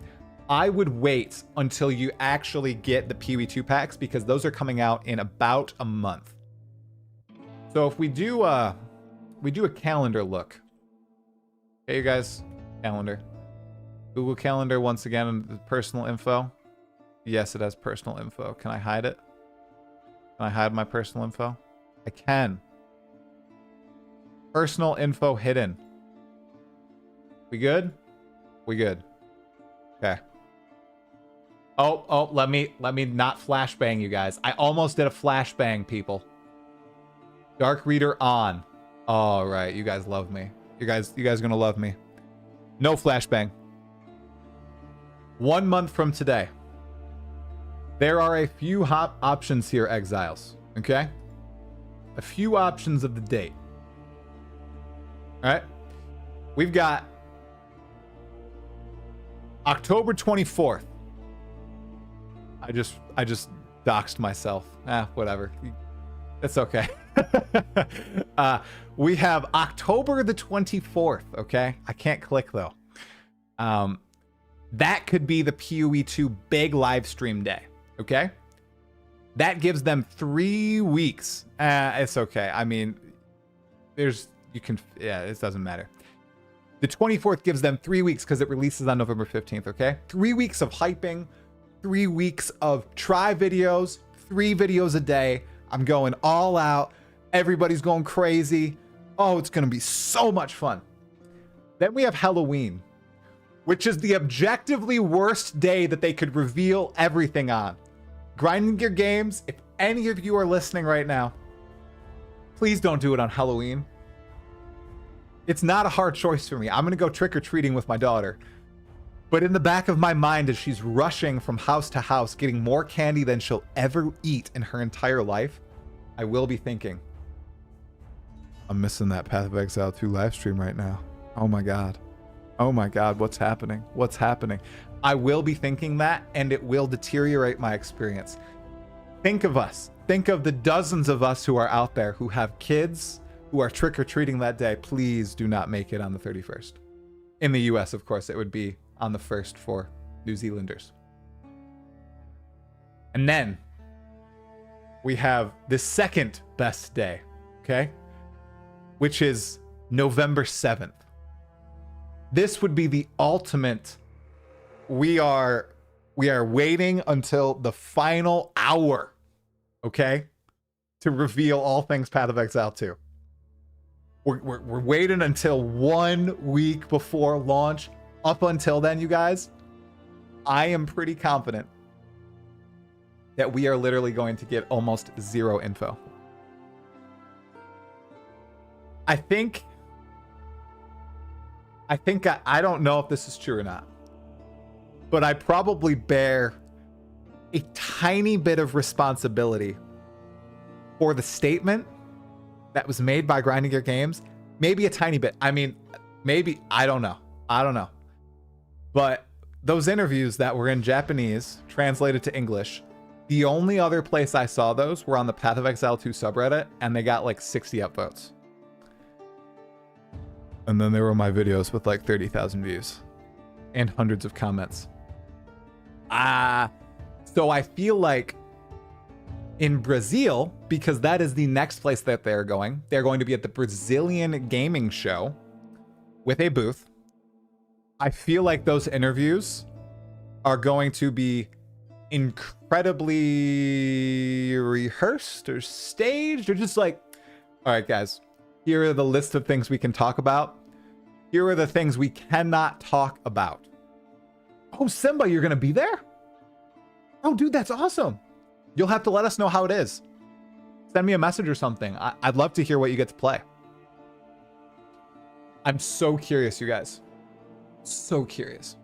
I would wait until you actually get the PoE 2 packs, because those are coming out in about a month. So if we do a calendar look. Okay, you guys, calendar. Google Calendar once again, personal info. Yes, it has personal info. Can I hide it? Can I hide my personal info? I can. Personal info hidden. We good? We good. Okay. Oh, let me not flashbang you guys. I almost did a flashbang, people. Dark Reader on. All right, you guys love me. You guys are gonna love me. No flashbang. 1 month from today. There are a few hot options here, Exiles. Okay? A few options of the date. All right? We've got October 24th. I just doxed myself. Whatever. It's okay. We have October the 24th, okay? I can't click though. That could be the PoE 2 big live stream day, okay? That gives them 3 weeks. It's okay. I mean, it doesn't matter. The 24th gives them 3 weeks because it releases on November 15th, okay? 3 weeks of hyping, 3 weeks of try videos, 3 videos a day. I'm going all out. Everybody's going crazy. Oh, it's going to be so much fun. Then we have Halloween, which is the objectively worst day that they could reveal everything on. Grinding Gear Games, if any of you are listening right now, please don't do it on Halloween. It's not a hard choice for me. I'm going to go trick-or-treating with my daughter. But in the back of my mind, as she's rushing from house to house, getting more candy than she'll ever eat in her entire life, I will be thinking, I'm missing that Path of Exile 2 live stream right now. Oh my God. Oh my God, what's happening? What's happening? I will be thinking that, and it will deteriorate my experience. Think of us. Think of the dozens of us who are out there who have kids who are trick-or-treating that day. Please do not make it on the 31st. In the US, of course, it would be on the 1st for New Zealanders. And then we have the second best day, okay? Which is November 7th. This would be the ultimate. We are waiting until the final hour, okay, to reveal all things Path of Exile 2. We're waiting until 1 week before launch. Up until then, you guys, I am pretty confident that we are literally going to get almost zero info. I don't know if this is true or not, but I probably bear a tiny bit of responsibility for the statement that was made by Grinding Gear Games. Maybe a tiny bit. I mean, maybe, I don't know. But those interviews that were in Japanese, translated to English, the only other place I saw those were on the Path of Exile 2 subreddit, and they got like 60 upvotes. And then there were my videos with like 30,000 views and hundreds of comments. So I feel like in Brazil, because that is the next place that they're going to be at the Brazilian Gaming Show with a booth. I feel like those interviews are going to be incredibly rehearsed or staged, or just like, all right, guys, here are the list of things we can talk about. Here are the things we cannot talk about. Oh, Simba, you're going to be there? Oh, dude, that's awesome. You'll have to let us know how it is. Send me a message or something. I'd love to hear what you get to play. I'm so curious, you guys. So curious.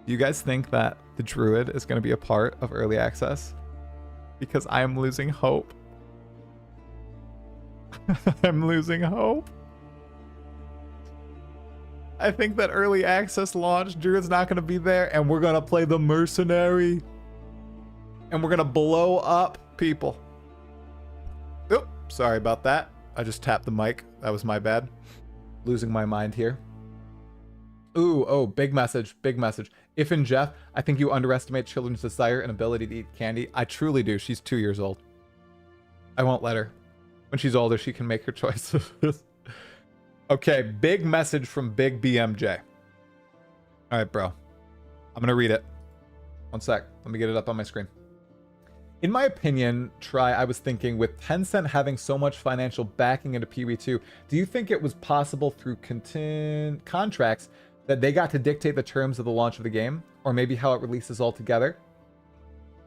Do you guys think that the Druid is going to be a part of early access? Because I am losing hope. I'm losing hope. I think that early access launch, Druid's not going to be there, and we're going to play the Mercenary. And we're going to blow up people. Oop, sorry about that. I just tapped the mic. That was my bad. Losing my mind here. Ooh, oh, big message, big message. If in Jeff, I think you underestimate children's desire and ability to eat candy. I truly do. She's 2 years old. I won't let her. When she's older, she can make her choices. Okay, big message from Big BMJ. All right, bro. I'm going to read it. One sec. Let me get it up on my screen. In my opinion, I was thinking, with Tencent having so much financial backing into PoE 2, do you think it was possible through contracts that they got to dictate the terms of the launch of the game? Or maybe how it releases altogether?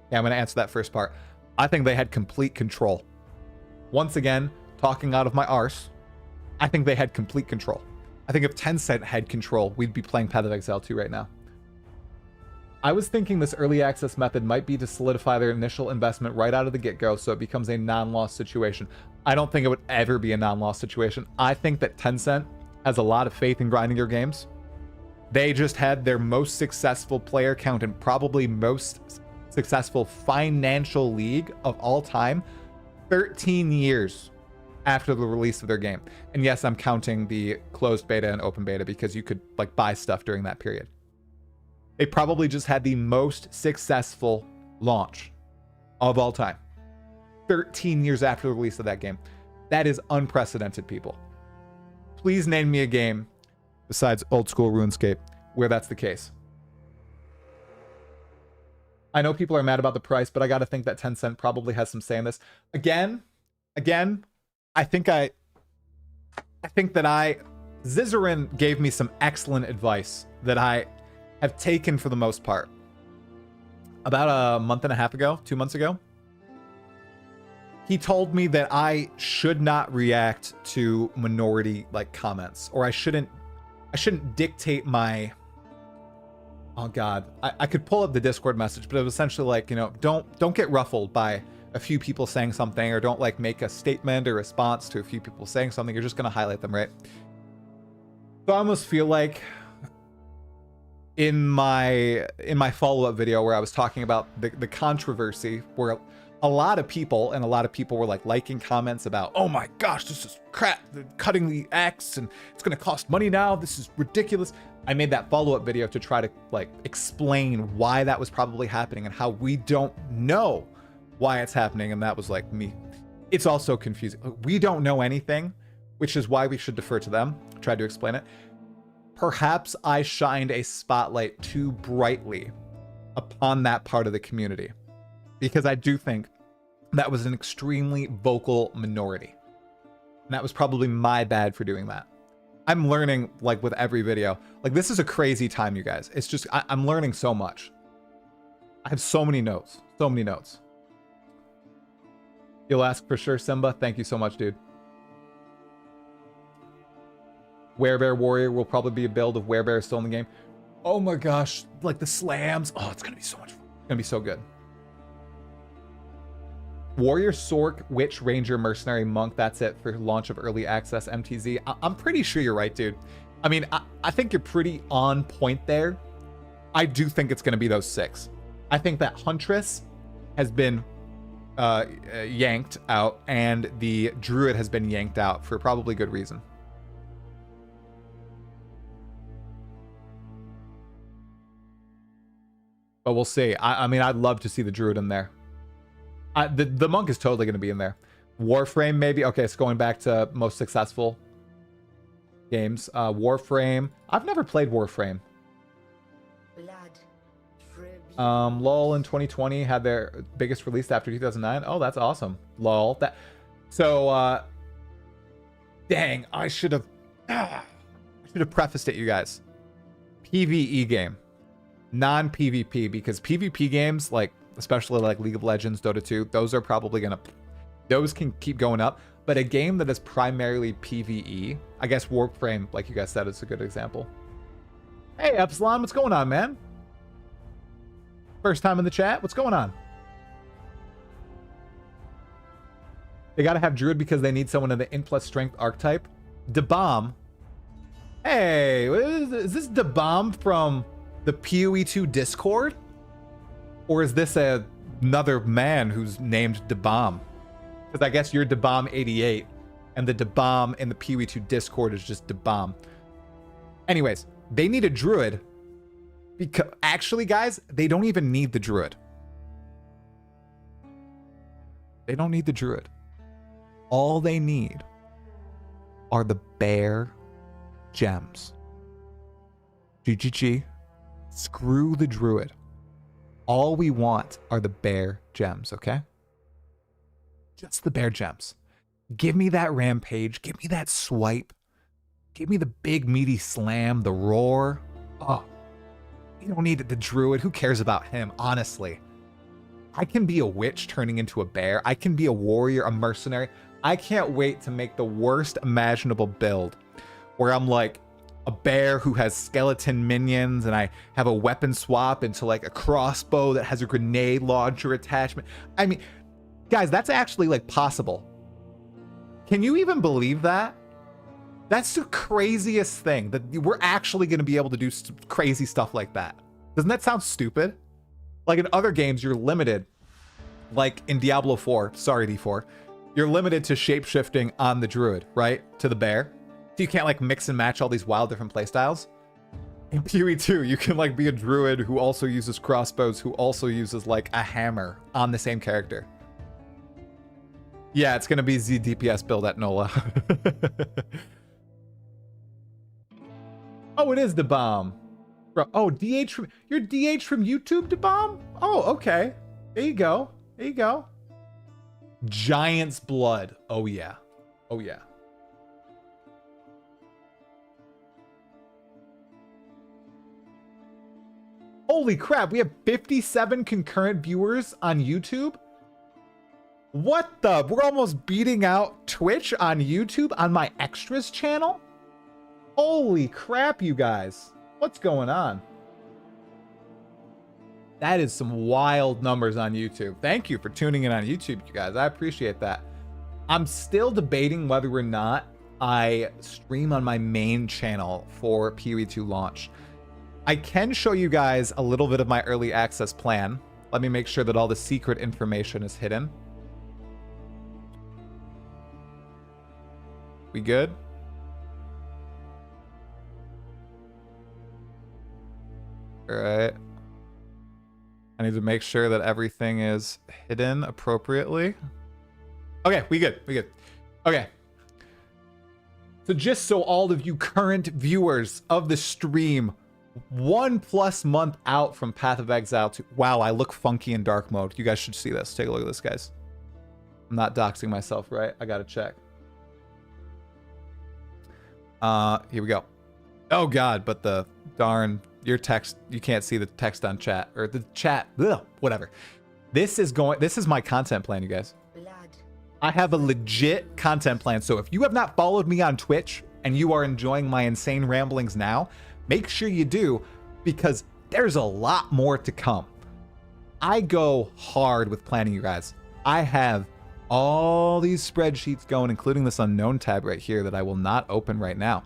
Yeah, I'm going to answer that first part. I think they had complete control. Once again, talking out of my arse, I think they had complete control. I think if Tencent had control, we'd be playing Path of Exile 2 right now. I was thinking this early access method might be to solidify their initial investment right out of the get-go so it becomes a non-loss situation. I don't think it would ever be a non-loss situation. I think that Tencent has a lot of faith in Grinding Gear Games. They just had their most successful player count and probably most successful financial league of all time 13 years after the release of their game. And yes, I'm counting the closed beta and open beta because you could like buy stuff during that period. They probably just had the most successful launch of all time 13 years after the release of that game. That is unprecedented, people. Please name me a game besides old school RuneScape where that's the case. I know people are mad about the price, but I got to think that Tencent probably has some say in this. Again, I think that Zizarin gave me some excellent advice that I have taken for the most part. About a month and a half ago, 2 months ago, he told me that I should not react to minority like comments, or I shouldn't dictate my, oh God, I could pull up the Discord message, but it was essentially like, you know, don't get ruffled by a few people saying something, or don't like make a statement or response to a few people saying something. You're just going to highlight them, right? So I almost feel like in my follow-up video where I was talking about the controversy where a lot of people were like liking comments about, oh my gosh, this is crap, they're cutting the X and it's going to cost money now, this is ridiculous. I made that follow-up video to try to like explain why that was probably happening and how we don't know why it's happening. And that was like me. It's also confusing. We don't know anything, which is why we should defer to them. Tried to explain it. Perhaps I shined a spotlight too brightly upon that part of the community, because I do think that was an extremely vocal minority. And that was probably my bad for doing that. I'm learning like with every video. Like this is a crazy time, you guys. It's just, I'm learning so much. I have so many notes, so many notes. You'll ask for sure, Simba. Thank you so much, dude. Werebear Warrior will probably be a build of Werebear still in the game. Oh my gosh, like the slams. Oh, it's gonna be so much fun. It's gonna be so good. Warrior, Sork, Witch, Ranger, Mercenary, Monk. That's it for launch of early access MTZ. I'm pretty sure you're right, dude. I mean, I think you're pretty on point there. I do think it's gonna be those 6. I think that Huntress has been yanked out, and the Druid has been yanked out for probably good reason. But we'll see. I mean, I'd love to see the Druid in there. The Monk is totally going to be in there. Warframe, maybe. Okay, so going back to most successful games. Warframe. I've never played Warframe. LOL in 2020 had their biggest release after 2009. Oh, that's awesome. LOL. Dang, I should have prefaced it, you guys. PvE game. Non-PvP, because PvP games, like especially like League of Legends, Dota 2, those can keep going up. But a game that is primarily PvE, I guess Warframe, like you guys said, is a good example. Hey, Epsilon, what's going on, man? First time in the chat, what's going on? They gotta have Druid because they need someone in the Int plus Strength archetype. DeBomb. Hey, is this DeBomb from the PoE2 Discord? Or is this another man who's named DeBomb? Because I guess you're DeBomb88, and the DeBomb in the PoE2 Discord is just DeBomb. Anyways, they need a Druid. Because actually, guys, they don't even need the Druid. They don't need the Druid. All they need are the bare gems. GGG. Screw the Druid. All we want are the bare gems, okay? Just the bare gems. Give me that rampage. Give me that swipe. Give me the big meaty slam, the roar. Oh, you don't need the Druid. Who cares about him, honestly? I can be a witch turning into a bear. I can be a warrior, a mercenary. I can't wait to make the worst imaginable build where I'm like a bear who has skeleton minions and I have a weapon swap into like a crossbow that has a grenade launcher attachment. I mean, guys, that's actually like possible. Can you even believe that? That's the craziest thing, that we're actually going to be able to do crazy stuff like that. Doesn't that sound stupid? Like in other games, you're limited. Like in Diablo 4, sorry D4, you're limited to shape-shifting on the druid, right? To the bear. So you can't like mix and match all these wild different playstyles. In PoE 2, you can like be a druid who also uses crossbows, who also uses like a hammer on the same character. Yeah, it's going to be the DPS build at NOLA. Oh, it is the bomb. Oh, DH from, you're DH from YouTube, the bomb? Oh, okay. There you go. There you go. Giant's blood. Oh yeah. Oh yeah. Holy crap, we have 57 concurrent viewers on YouTube. What the? We're almost beating out Twitch on YouTube on my extras channel? Holy crap, you guys. What's going on? That is some wild numbers on YouTube. Thank you for tuning in on YouTube, you guys. I appreciate that. I'm still debating whether or not I stream on my main channel for PoE 2 launch. I can show you guys a little bit of my early access plan. Let me make sure that all the secret information is hidden. We good? All right. I need to make sure that everything is hidden appropriately. Okay, we good. We good. Okay. So just so all of you current viewers of the stream, 1+ month out from Path of Exile to... Wow, I look funky in dark mode. You guys should see this. Take a look at this, guys. I'm not doxing myself, right? I gotta check. Here we go. Oh god, but the darn... Your text, you can't see the text on chat, or the chat, ugh, whatever. This is my content plan, you guys. Blood. I have a legit content plan. So if you have not followed me on Twitch and you are enjoying my insane ramblings now, make sure you do, because there's a lot more to come. I go hard with planning, you guys. I have all these spreadsheets going, including this unknown tab right here that I will not open right now.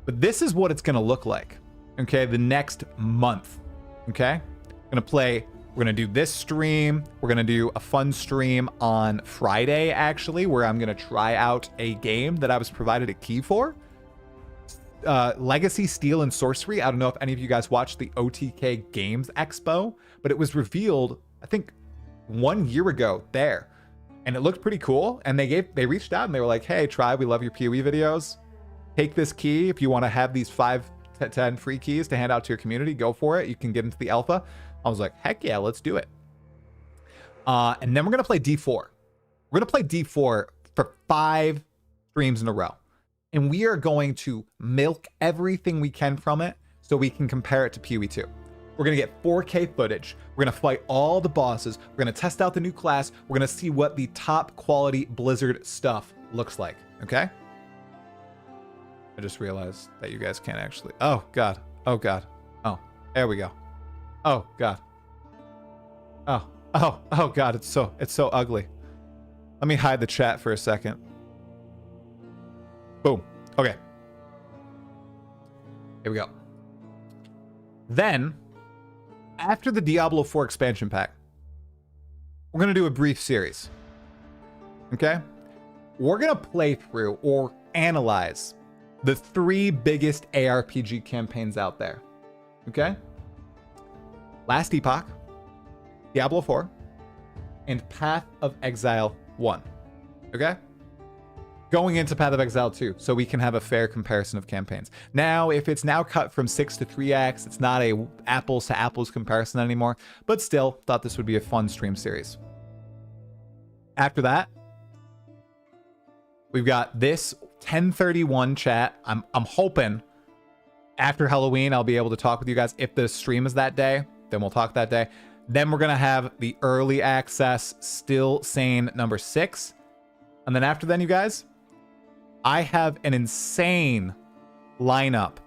But this is what it's going to look like. Okay, the next month. Okay, we're gonna do this stream. We're gonna do a fun stream on Friday, actually, where I'm gonna try out a game that I was provided a key for. Legacy, Steel, and Sorcery. I don't know if any of you guys watched the OTK Games Expo, but it was revealed, I think, 1 year ago there. And it looked pretty cool. And they reached out and they were like, hey, Tribe, we love your PoE videos. Take this key if you want to have these 5 to 10 free keys to hand out to your community. Go for it. You can get into the alpha. I was like, heck yeah, let's do it. And then we're going to play D4. We're going to play D4 for 5 streams in a row. And we are going to milk everything we can from it so we can compare it to PoE 2. We're going to get 4K footage. We're going to fight all the bosses. We're going to test out the new class. We're going to see what the top quality Blizzard stuff looks like. Okay? I just realized that you guys can't actually... Oh, God. Oh, God. Oh, there we go. Oh, God. Oh, God. It's so ugly. Let me hide the chat for a second. Boom. Okay. Here we go. Then, after the Diablo 4 expansion pack, we're going to do a brief series. Okay? We're going to play through or analyze the 3 biggest ARPG campaigns out there. Okay? Last Epoch, Diablo 4, and Path of Exile 1. Okay? Going into Path of Exile 2, so we can have a fair comparison of campaigns. Now, if it's now cut from 6 to 3x, it's not a apples to apples comparison anymore, but still, thought this would be a fun stream series. After that, we've got this 1031 chat. I'm hoping after Halloween, I'll be able to talk with you guys. If the stream is that day, then we'll talk that day. Then we're going to have the early access Still Sane number 6. And then after then, you guys, I have an insane lineup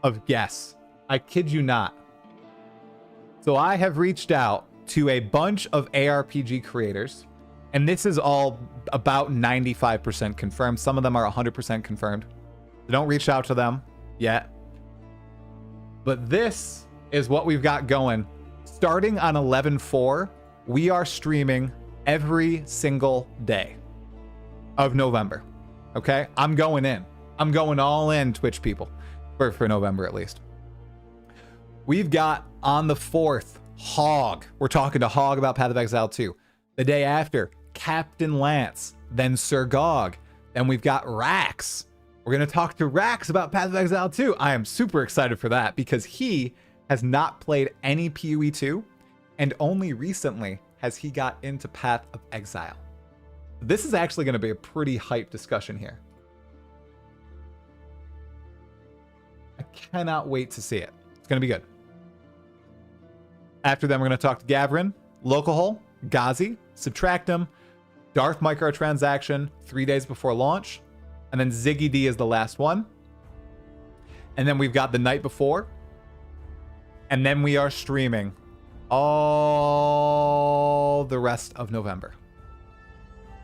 of guests. I kid you not. So I have reached out to a bunch of ARPG creators And this is all about 95% confirmed. Some of them are 100% confirmed. So don't reach out to them yet. But this is what we've got going. Starting on 11/4, we are streaming every single day of November. Okay? I'm going in. I'm going all in, Twitch people, for November at least. We've got on the 4th, Hog. We're talking to Hog about Path of Exile 2. The day after, Captain Lance, then Sir Gog. Then we've got Rax. We're going to talk to Rax about Path of Exile 2. I am super excited for that because he has not played any PoE 2, and only recently has he got into Path of Exile. This is actually going to be a pretty hype discussion here. I cannot wait to see it. It's going to be good. After them, we're going to talk to Gavrin, Localhole, Ghazi, Subtractum, Darth Microtransaction 3 days before launch, and then Ziggy D is the last one. And then we've got the night before, and then we are streaming all the rest of November.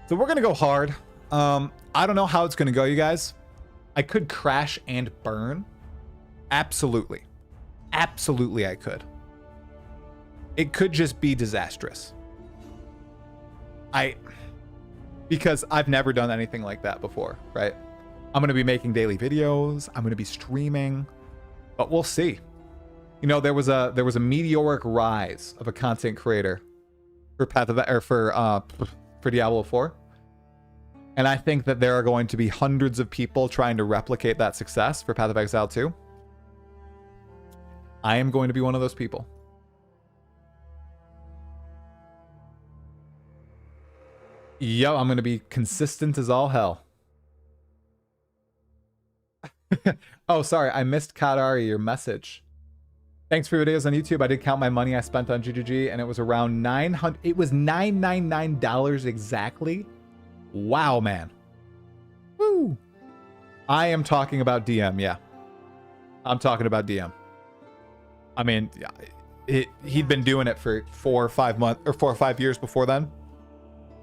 So we're going to go hard. I don't know how it's going to go, you guys. I could crash and burn. Absolutely. Absolutely, I could. It could just be disastrous. Because I've never done anything like that before, right? I'm going to be making daily videos. I'm going to be streaming, but we'll see. You know, there was a meteoric rise of a content creator for for Diablo 4. And I think that there are going to be hundreds of people trying to replicate that success for Path of Exile 2. I am going to be one of those people. Yo, I'm going to be consistent as all hell. Oh, sorry. I missed Kadari, your message. Thanks for your videos on YouTube. I did count my money I spent on GGG, and it was around $900. It was $999 exactly. Wow, man. Woo. I am talking about DM, yeah. I'm talking about DM. I mean, he'd been doing it for 4 or 5 months, or 4 or 5 years before then.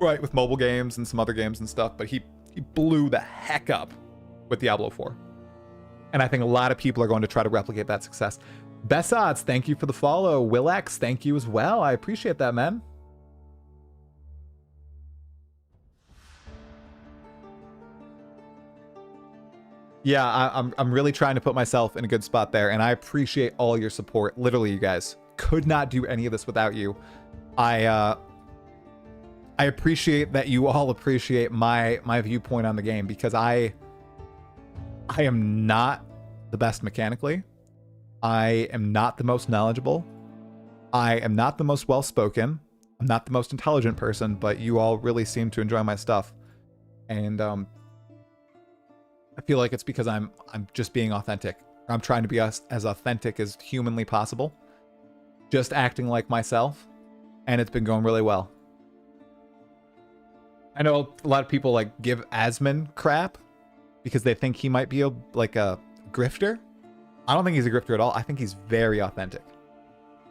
Right, with mobile games and some other games and stuff, but he blew the heck up with Diablo 4. And I think a lot of people are going to try to replicate that success. Best odds, thank you for the follow. Will X, thank you as well. I appreciate that, man. Yeah, I'm really trying to put myself in a good spot there, and I appreciate all your support. Literally, you guys. Could not do any of this without you. I appreciate that you all appreciate my viewpoint on the game, because I am not the best mechanically. I am not the most knowledgeable. I am not the most well-spoken. I'm not the most intelligent person, but you all really seem to enjoy my stuff. And I feel like it's because I'm just being authentic. I'm trying to be as authentic as humanly possible. Just acting like myself. And it's been going really well. I know a lot of people like give Asmon crap because they think he might be a grifter. I don't think he's a grifter at all. I think he's very authentic.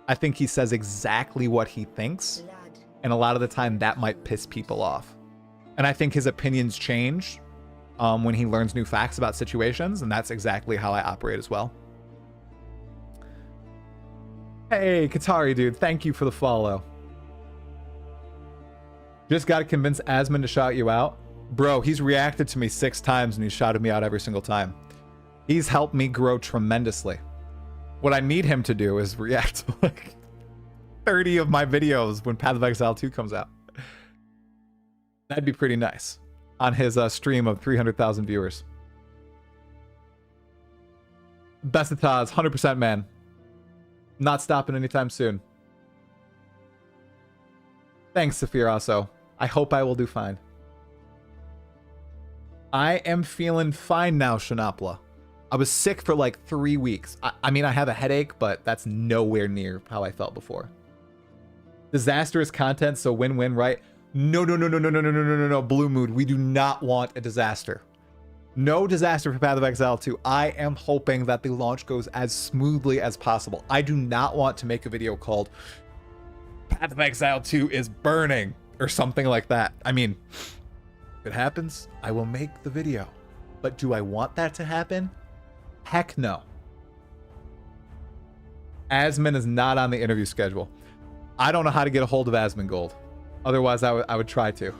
I think he says exactly what he thinks. And a lot of the time that might piss people off. And I think his opinions change when he learns new facts about situations. And that's exactly how I operate as well. Hey, Katari, dude. Thank you for the follow. Just got to convince Asmon to shout you out. Bro, he's reacted to me 6 times and he's shouted me out every single time. He's helped me grow tremendously. What I need him to do is react to like 30 of my videos when Path of Exile 2 comes out. That'd be pretty nice on his stream of 300,000 viewers. Best of Taz, 100% man. Not stopping anytime soon. Thanks, Saphir, also. I hope I will do fine. I am feeling fine now, Shanapla. I was sick for like 3 weeks. I mean, I have a headache, but that's nowhere near how I felt before. Disastrous content, so win-win, right? No, Blue Mood. We do not want a disaster. No disaster for Path of Exile 2. I am hoping that the launch goes as smoothly as possible. I do not want to make a video called Path of Exile 2 is burning. or something like that. I mean, if it happens, I will make the video. But do I want that to happen? Heck no. Asmon is not on the interview schedule. I don't know how to get a hold of Asmongold. Otherwise, I would try to.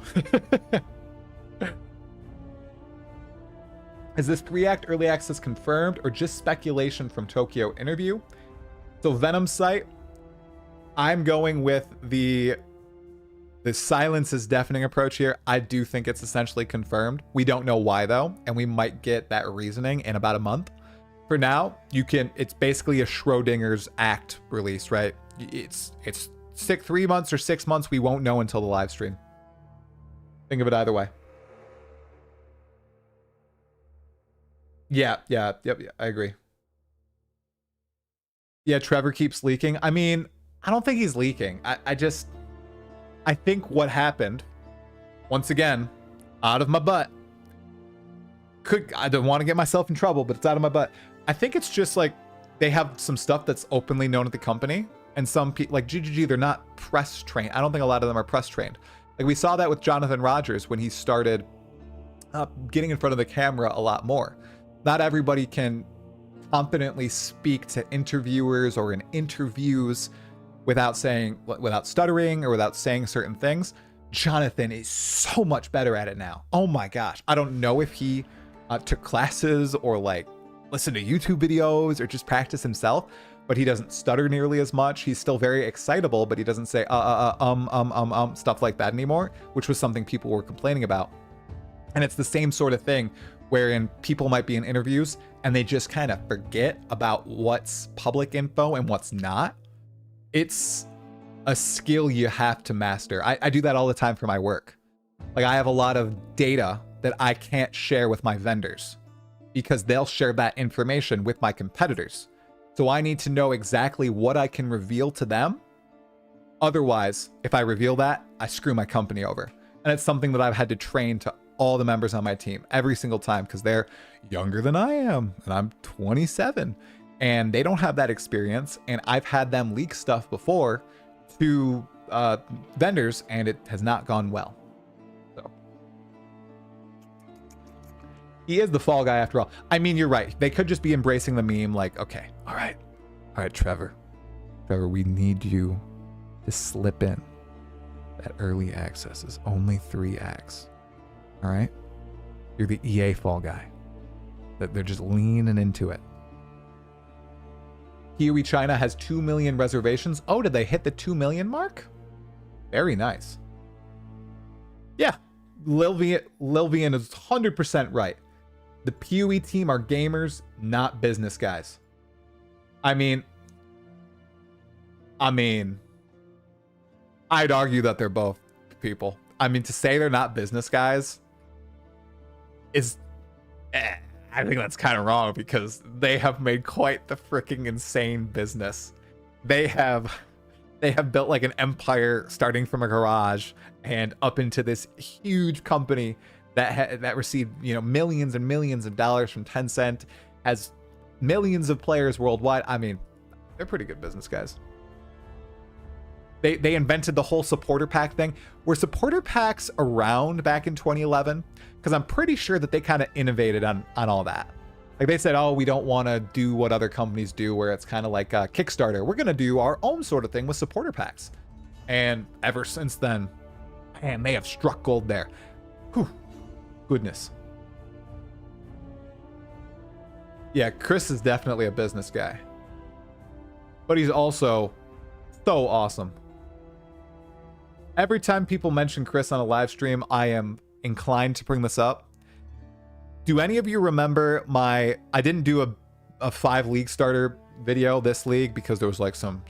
Is this 3-act early access confirmed or just speculation from Tokyo interview? So Venom's site, I'm going with the silence is deafening approach here. I do think it's essentially confirmed. We don't know why though, and we might get that reasoning in about a month. For now, it's basically a Schrodinger's act release, right? It's 3 months or 6 months. We won't know until the live stream. Think of it either way. Yeah, I agree. Yeah, Trevor keeps leaking. I mean, I don't think he's leaking. I think what happened, once again, out of my butt. I don't want to get myself in trouble, but it's out of my butt. I think it's just like they have some stuff that's openly known at the company, and some people like GGG, they're not press trained. I don't think a lot of them are press trained. Like we saw that with Jonathan Rogers when he started getting in front of the camera a lot more. Not everybody can confidently speak to interviewers or in interviews without stuttering or without saying certain things. Jonathan is so much better at it now. Oh my gosh. I don't know if he took classes or like listened to YouTube videos or just practice himself, but he doesn't stutter nearly as much. He's still very excitable, but he doesn't say stuff like that anymore, which was something people were complaining about. And it's the same sort of thing wherein people might be in interviews and they just kind of forget about what's public info and what's not. It's a skill you have to master. I do that all the time for my work. Like I have a lot of data that I can't share with my vendors because they'll share that information with my competitors. So I need to know exactly what I can reveal to them. Otherwise, if I reveal that, I screw my company over. And it's something that I've had to train to all the members on my team every single time because they're younger than I am and I'm 27 and they don't have that experience. And I've had them leak stuff before to vendors and it has not gone well. So he is the fall guy after all. I mean, you're right. They could just be embracing the meme like, okay, all right, Trevor, we need you to slip in. That early access is only 3 acts. All right? You're the EA fall guy. That they're just leaning into it. Kiwi China has 2 million reservations. Oh, did they hit the 2 million mark? Very nice. Yeah, Lilvian is 100% right. The PoE team are gamers, not business guys. I mean, I'd argue that they're both people. I mean, to say they're not business guys I think that's kind of wrong because they have made quite the freaking insane business. They have built like an empire starting from a garage and up into this huge company that received, millions and millions of dollars from Tencent, has millions of players worldwide. I mean, they're pretty good business guys. They invented the whole supporter pack thing. Were supporter packs around back in 2011? Because I'm pretty sure that they kind of innovated on all that. Like they said, oh, we don't want to do what other companies do where it's kind of like a Kickstarter. We're going to do our own sort of thing with supporter packs. And ever since then, man, they have struck gold there. Whew. Goodness. Yeah, Chris is definitely a business guy. But he's also so awesome. Every time people mention Chris on a live stream, I am inclined to bring this up. Do any of you remember I didn't do a 5 league starter video this league because there was like some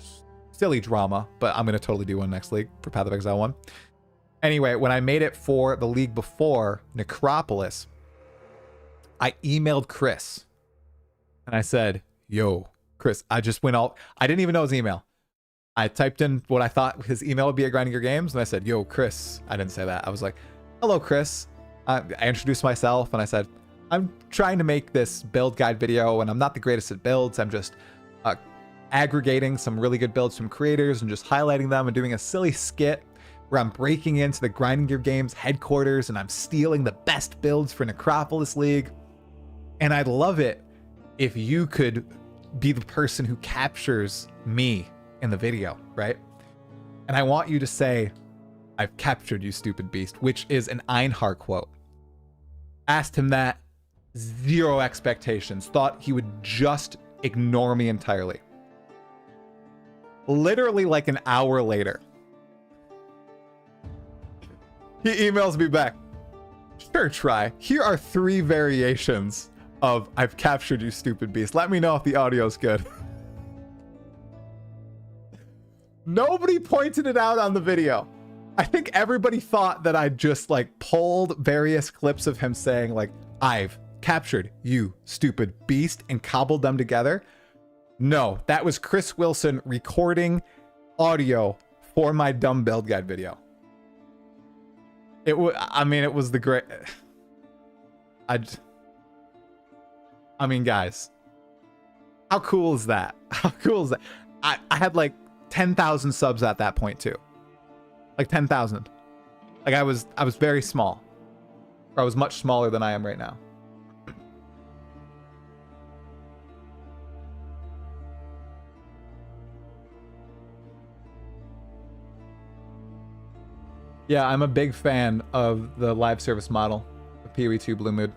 silly drama, but I'm going to totally do one next league for Path of Exile 1. Anyway, when I made it for the league before, Necropolis, I emailed Chris and I said, yo, Chris, I didn't even know his email. I typed in what I thought his email would be at Grinding Your Games, and I said, yo, Chris. I didn't say that. I was like, hello, Chris. I introduced myself, and I said, I'm trying to make this build guide video, and I'm not the greatest at builds. I'm just aggregating some really good builds from creators and just highlighting them and doing a silly skit where I'm breaking into the Grinding Gear Games headquarters and I'm stealing the best builds for Necropolis League. And I'd love it if you could be the person who captures me in the video, right? And I want you to say, "I've captured you, stupid beast," which is an Einhar quote. Asked him that, zero expectations, thought he would just ignore me entirely. Literally like an hour later, he emails me back. "Sure, try. Here are 3 variations of 'I've captured you, stupid beast. Let me know if the audio's good.'" Nobody pointed it out on the video. I think everybody thought that I just like pulled various clips of him saying like, "I've captured you, stupid beast," and cobbled them together. No, that was Chris Wilson recording audio for my dumb build guide video. It was the great. I mean, guys, how cool is that? How cool is that? I had like 10,000 subs at that point too. Like 10,000. Like I was very small. Or I was much smaller than I am right now. Yeah, I'm a big fan of the live service model of PoE2 Blue Mood.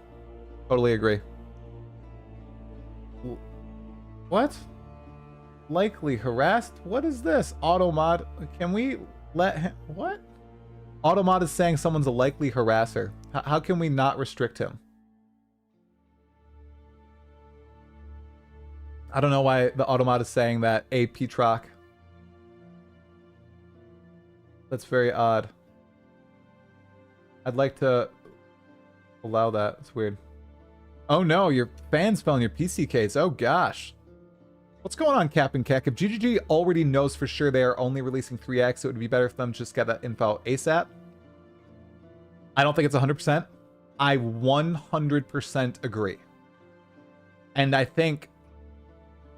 Totally agree. What? Likely harassed? What is this? Automod. Can we let him? What? Automod is saying someone's a likely harasser. How can we not restrict him? I don't know why the Automod is saying that. A Petrock. That's very odd. I'd like to allow that. It's weird. Oh no, your fans fell in your PC case. Oh gosh. What's going on, Cap and Keck? If GGG already knows for sure they are only releasing 3 acts, it would be better for them to just get that info ASAP. I don't think it's 100%. I 100% agree. And I think,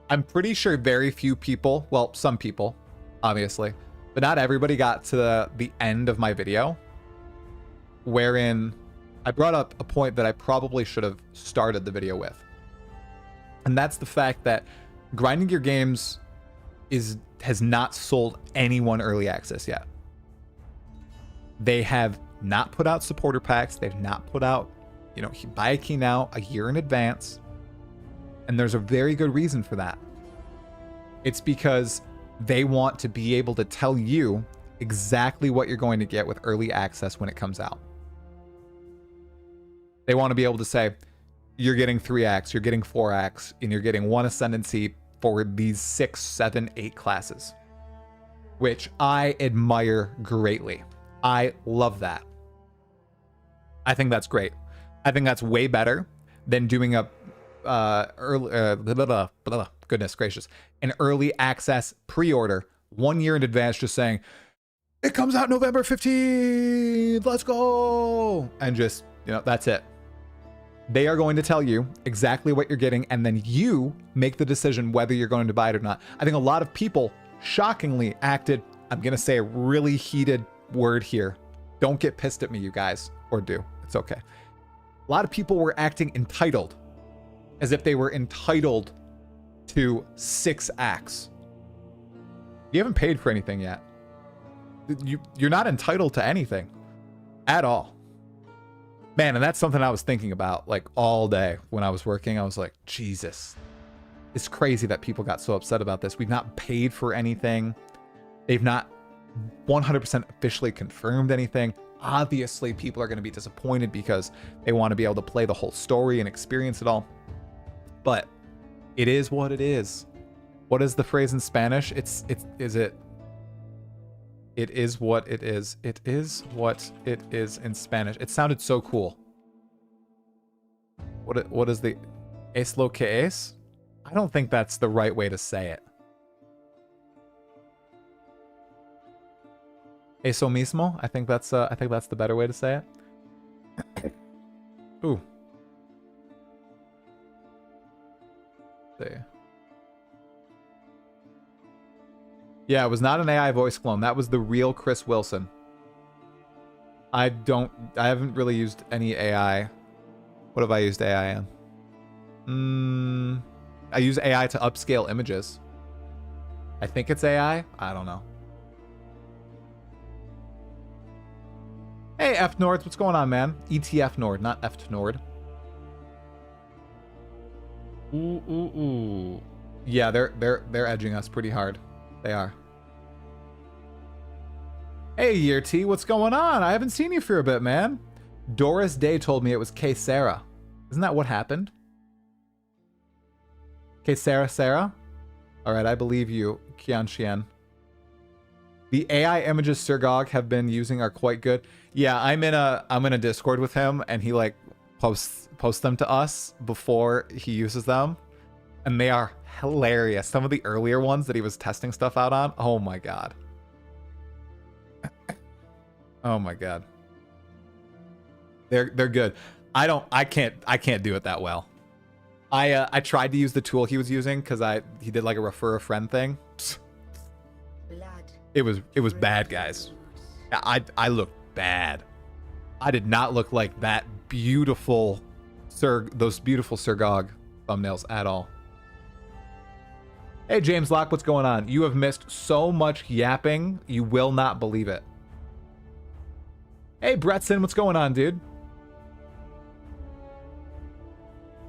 I'm pretty sure very few people, well, some people, obviously, but not everybody got to the end of my video, wherein I brought up a point that I probably should have started the video with. And that's the fact that Grinding Gear Games has not sold anyone early access yet. They have not put out supporter packs. They've not put out, buy a key now a year in advance. And there's a very good reason for that. It's because they want to be able to tell you exactly what you're going to get with early access when it comes out. They want to be able to say, you're getting 3 acts, you're getting 4 acts, and you're getting 1 ascendancy for these 6, 7, 8 classes, which I admire greatly. I love that. I think that's great. I think that's way better than doing a goodness gracious, an early access pre-order 1 year in advance, just saying it comes out November 15th, let's go, and just that's it. They are going to tell you exactly what you're getting, and then you make the decision whether you're going to buy it or not. I think a lot of people shockingly acted, I'm going to say a really heated word here. Don't get pissed at me, you guys, or do. It's okay. A lot of people were acting entitled, as if they were entitled to 6 acts. You haven't paid for anything yet. You're not entitled to anything at all. Man, and that's something I was thinking about like all day when I was working. I was like, Jesus, it's crazy that people got so upset about this. We've not paid for anything. They've not 100% officially confirmed anything. Obviously, people are going to be disappointed because they want to be able to play the whole story and experience it all. But it is what it is. What is the phrase in Spanish? It is what it is. It is what it is in Spanish. It sounded so cool. What is the es lo que es? I don't think that's the right way to say it. Eso mismo? I think that's the better way to say it. Ooh. There. Yeah, it was not an AI voice clone. That was the real Chris Wilson. I haven't really used any AI. What have I used AI in? I use AI to upscale images. I think it's AI. I don't know. Hey, F Nord, what's going on, man? ETF Nord, not F Nord. Yeah, they're edging us pretty hard. They are. Hey, Year T, what's going on? I haven't seen you for a bit, man. Doris Day told me it was K Sarah. Isn't that what happened? K Sarah? All right, I believe you, Qian Xian. The AI images Sergog have been using are quite good. Yeah, I'm in a Discord with him, and he like posts them to us before he uses them, and they are hilarious. Some of the earlier ones that he was testing stuff out on. Oh my god. Oh my god. They're good. I can't do it that well. I tried to use the tool he was using because he did like a refer a friend thing. It was bad, guys. I looked bad. I did not look like that beautiful those beautiful Sergog thumbnails at all. Hey James Locke, what's going on? You have missed so much yapping, you will not believe it. Hey Bretson, what's going on, dude?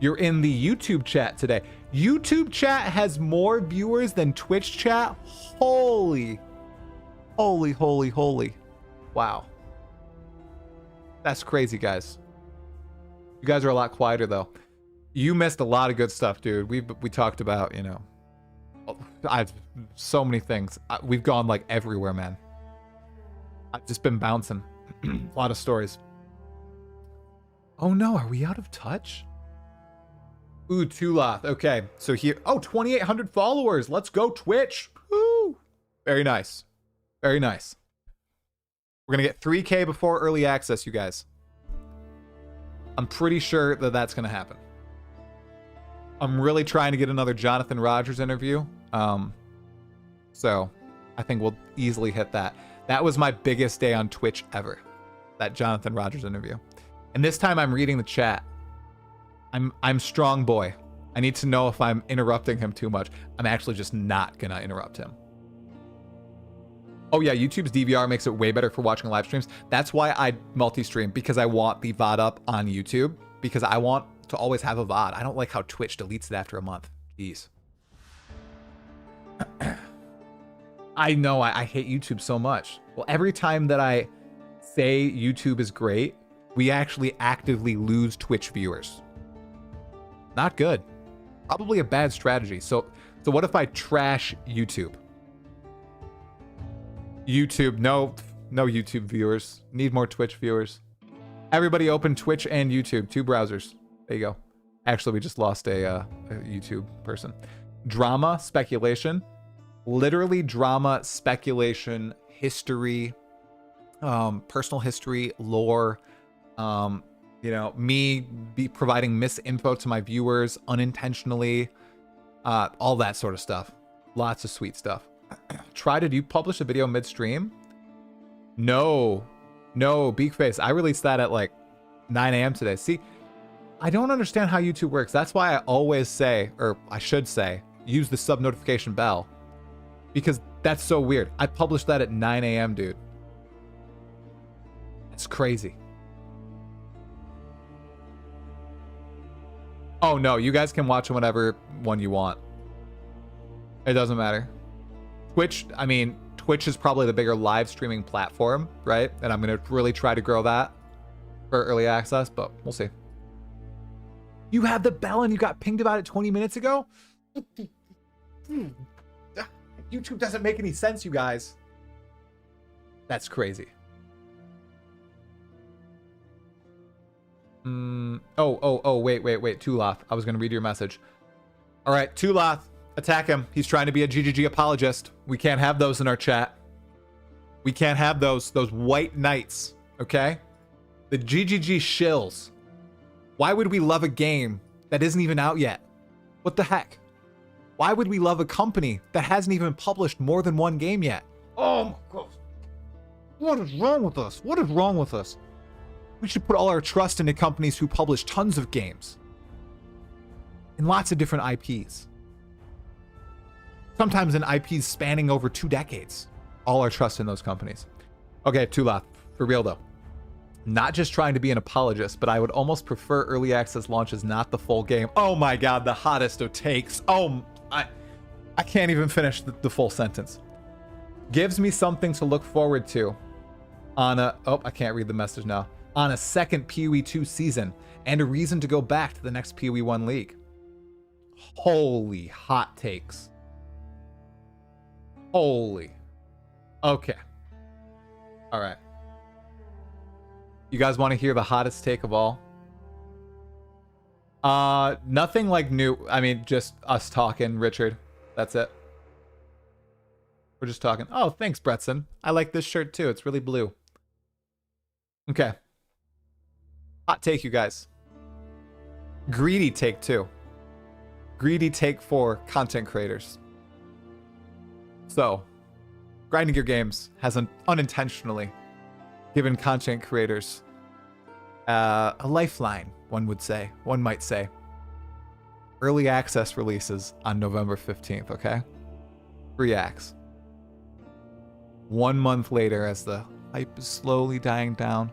You're in the YouTube chat today. YouTube chat has more viewers than Twitch chat? Holy. Wow. That's crazy, guys. You guys are a lot quieter, though. You missed a lot of good stuff, dude. We talked about, you know, I've so many things. We've gone like everywhere, man. I've just been bouncing. A lot of stories. Oh no, are we out of touch? Ooh, Tuloth. Okay, so here. Oh, 2,800 followers. Let's go, Twitch. Woo! Very nice. Very nice. We're gonna get 3K before early access, you guys. I'm pretty sure that that's gonna happen. I'm really trying to get another Jonathan Rogers interview. So I think we'll easily hit that. That was my biggest day on Twitch ever. That Jonathan Rogers interview. And this time I'm reading the chat. I'm strong boy. I need to know if I'm interrupting him too much. I'm actually just not gonna interrupt him. Oh yeah, YouTube's DVR makes it way better for watching live streams. That's why I multi-stream, because I want the VOD up on YouTube, because I want to always have a VOD. I don't like how Twitch deletes it after a month. Jeez. I know, I hate YouTube so much. Well, every time that I say YouTube is great, we actually actively lose Twitch viewers. Not good. Probably a bad strategy. So what if I trash YouTube? YouTube, no YouTube viewers. Need more Twitch viewers. Everybody open Twitch and YouTube, 2 browsers. There you go. Actually, we just lost a YouTube person. Drama, speculation. Literally drama, speculation, history, personal history, lore, you know, me providing misinfo to my viewers unintentionally, all that sort of stuff. Lots of sweet stuff. Did you publish a video midstream? No, Beakface. I released that at like 9 a.m. today. See, I don't understand how YouTube works. That's why I always say, or I should say, use the sub notification bell. Because that's so weird. I published that at 9 a.m., dude. It's crazy. Oh no, you guys can watch whatever one you want. It doesn't matter. Twitch, I mean, Twitch is probably the bigger live streaming platform, right? And I'm going to really try to grow that for early access, but we'll see. You have the bell and you got pinged about it 20 minutes ago? YouTube doesn't make any sense, you guys. That's crazy. Wait. Tuloth. I was going to read your message. All right, Tuloth. Attack him. He's trying to be a GGG apologist. We can't have those in our chat. We can't have those white knights, okay? The GGG shills. Why would we love a game that isn't even out yet? What the heck? Why would we love a company that hasn't even published more than one game yet? Oh my god. What is wrong with us? What is wrong with us? We should put all our trust into companies who publish tons of games in lots of different IPs. Sometimes in IPs spanning over 2 decades. All our trust in those companies. Okay, Tula, for real though. Not just trying to be an apologist, but I would almost prefer early access launches, not the full game. Oh my god, the hottest of takes. Oh, I can't even finish the full sentence. Gives me something to look forward to on a... Oh, I can't read the message now. On a second PoE 2 season, and a reason to go back to the next PoE 1 league. Holy hot takes. Holy. Okay. All right. You guys want to hear the hottest take of all? Nothing like new. I mean, just us talking, Richard. That's it. We're just talking. Oh, thanks, Bretson. I like this shirt too. It's really blue. Okay. Hot take, you guys. Greedy take too. Greedy take for content creators. So, Grinding Gear Games has unintentionally given content creators a lifeline, one might say. Early access releases on November 15th, okay? Free acts. 1 month later, as the hype is slowly dying down,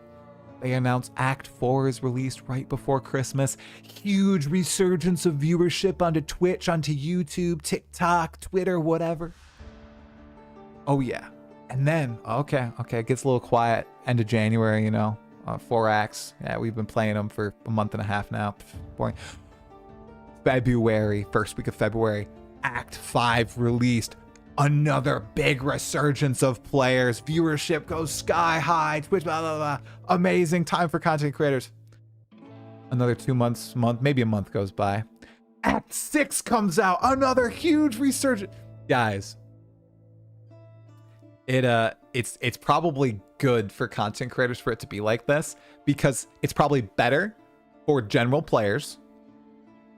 they announce Act 4 is released right before Christmas. Huge resurgence of viewership onto Twitch, onto YouTube, TikTok, Twitter, whatever. Oh yeah. And then, okay, it gets a little quiet. End of January, 4 acts. Yeah, we've been playing them for a month and a half now. Boring. February, first week of February, Act 5 released. Another big resurgence of players. Viewership goes sky high. Twitch, blah, blah, blah. Amazing time for content creators. Another 2 months, maybe a month goes by. Act 6 comes out. Another huge resurgence. Guys, it's probably good for content creators for it to be like this, because it's probably better for general players.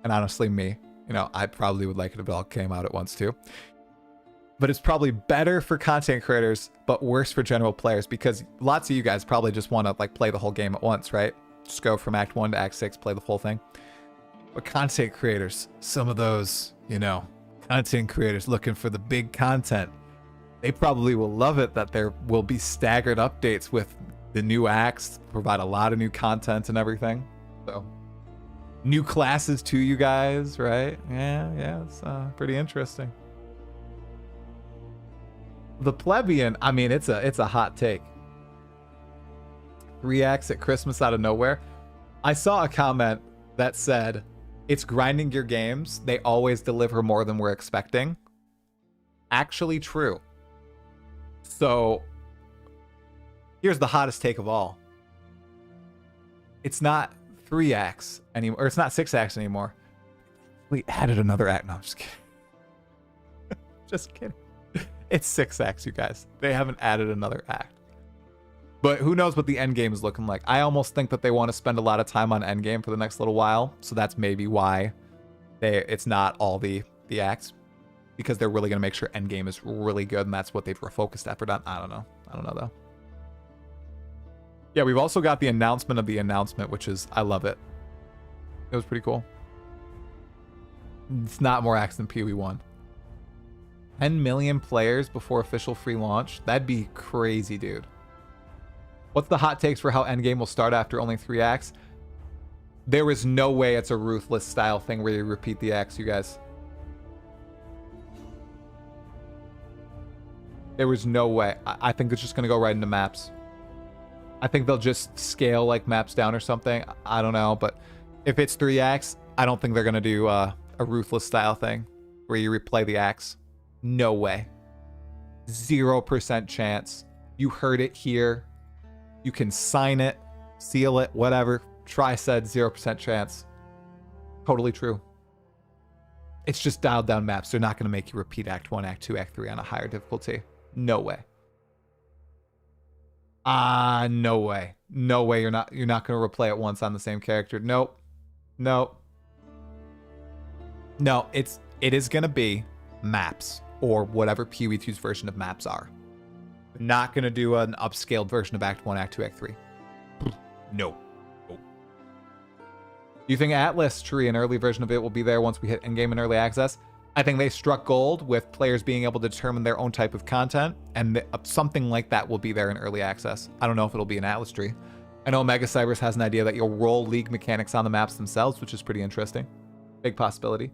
And honestly, me, I probably would like it if it all came out at once too. But it's probably better for content creators, but worse for general players, because lots of you guys probably just want to play the whole game at once, right? Just go from Act 1 to Act 6, play the full thing. But content creators, some of those, content creators looking for the big content, they probably will love it that there will be staggered updates with the new acts, provide a lot of new content and everything. So, new classes to you guys, right? Yeah, it's pretty interesting. The plebeian, I mean, it's a hot take. 3 acts at Christmas out of nowhere. I saw a comment that said, it's Grinding Gear Games. They always deliver more than we're expecting. Actually true. So, here's the hottest take of all. It's not 3 acts anymore, or it's not 6 acts anymore. We added another act. No, I'm just kidding. Just kidding. It's 6 acts, you guys. They haven't added another act. But who knows what the end game is looking like. I almost think that they want to spend a lot of time on end game for the next little while. So that's maybe why it's not all the acts. Because they're really going to make sure end game is really good, and that's what they've refocused effort on. I don't know though. Yeah, we've also got the announcement of the announcement, which is, I love it. It was pretty cool. It's not more acts than PoE 1. 10 million players before official free launch? That'd be crazy, dude. What's the hot takes for how endgame will start after only 3 acts? There is no way it's a ruthless style thing where you repeat the acts, you guys. There was no way. I think it's just going to go right into maps. I think they'll just scale maps down or something. I don't know, but if it's 3 acts, I don't think they're going to do a ruthless style thing where you replay the acts. No way. 0% chance. You heard it here. You can sign it, seal it, whatever. Try said 0% chance. Totally true. It's just dialed down maps. They're not going to make you repeat Act 1, Act 2, Act 3 on a higher difficulty. No way. No way. No way you're not going to replay it once on the same character. Nope. No, it is going to be maps, or whatever PoE 2's version of maps are. Not gonna do an upscaled version of Act 1, Act 2, Act 3. No. Do you think Atlas Tree, an early version of it, will be there once we hit in-game and early access? I think they struck gold with players being able to determine their own type of content, and something like that will be there in early access. I don't know if it'll be an Atlas Tree. I know Mega Cybers has an idea that you'll roll League mechanics on the maps themselves, which is pretty interesting. Big possibility.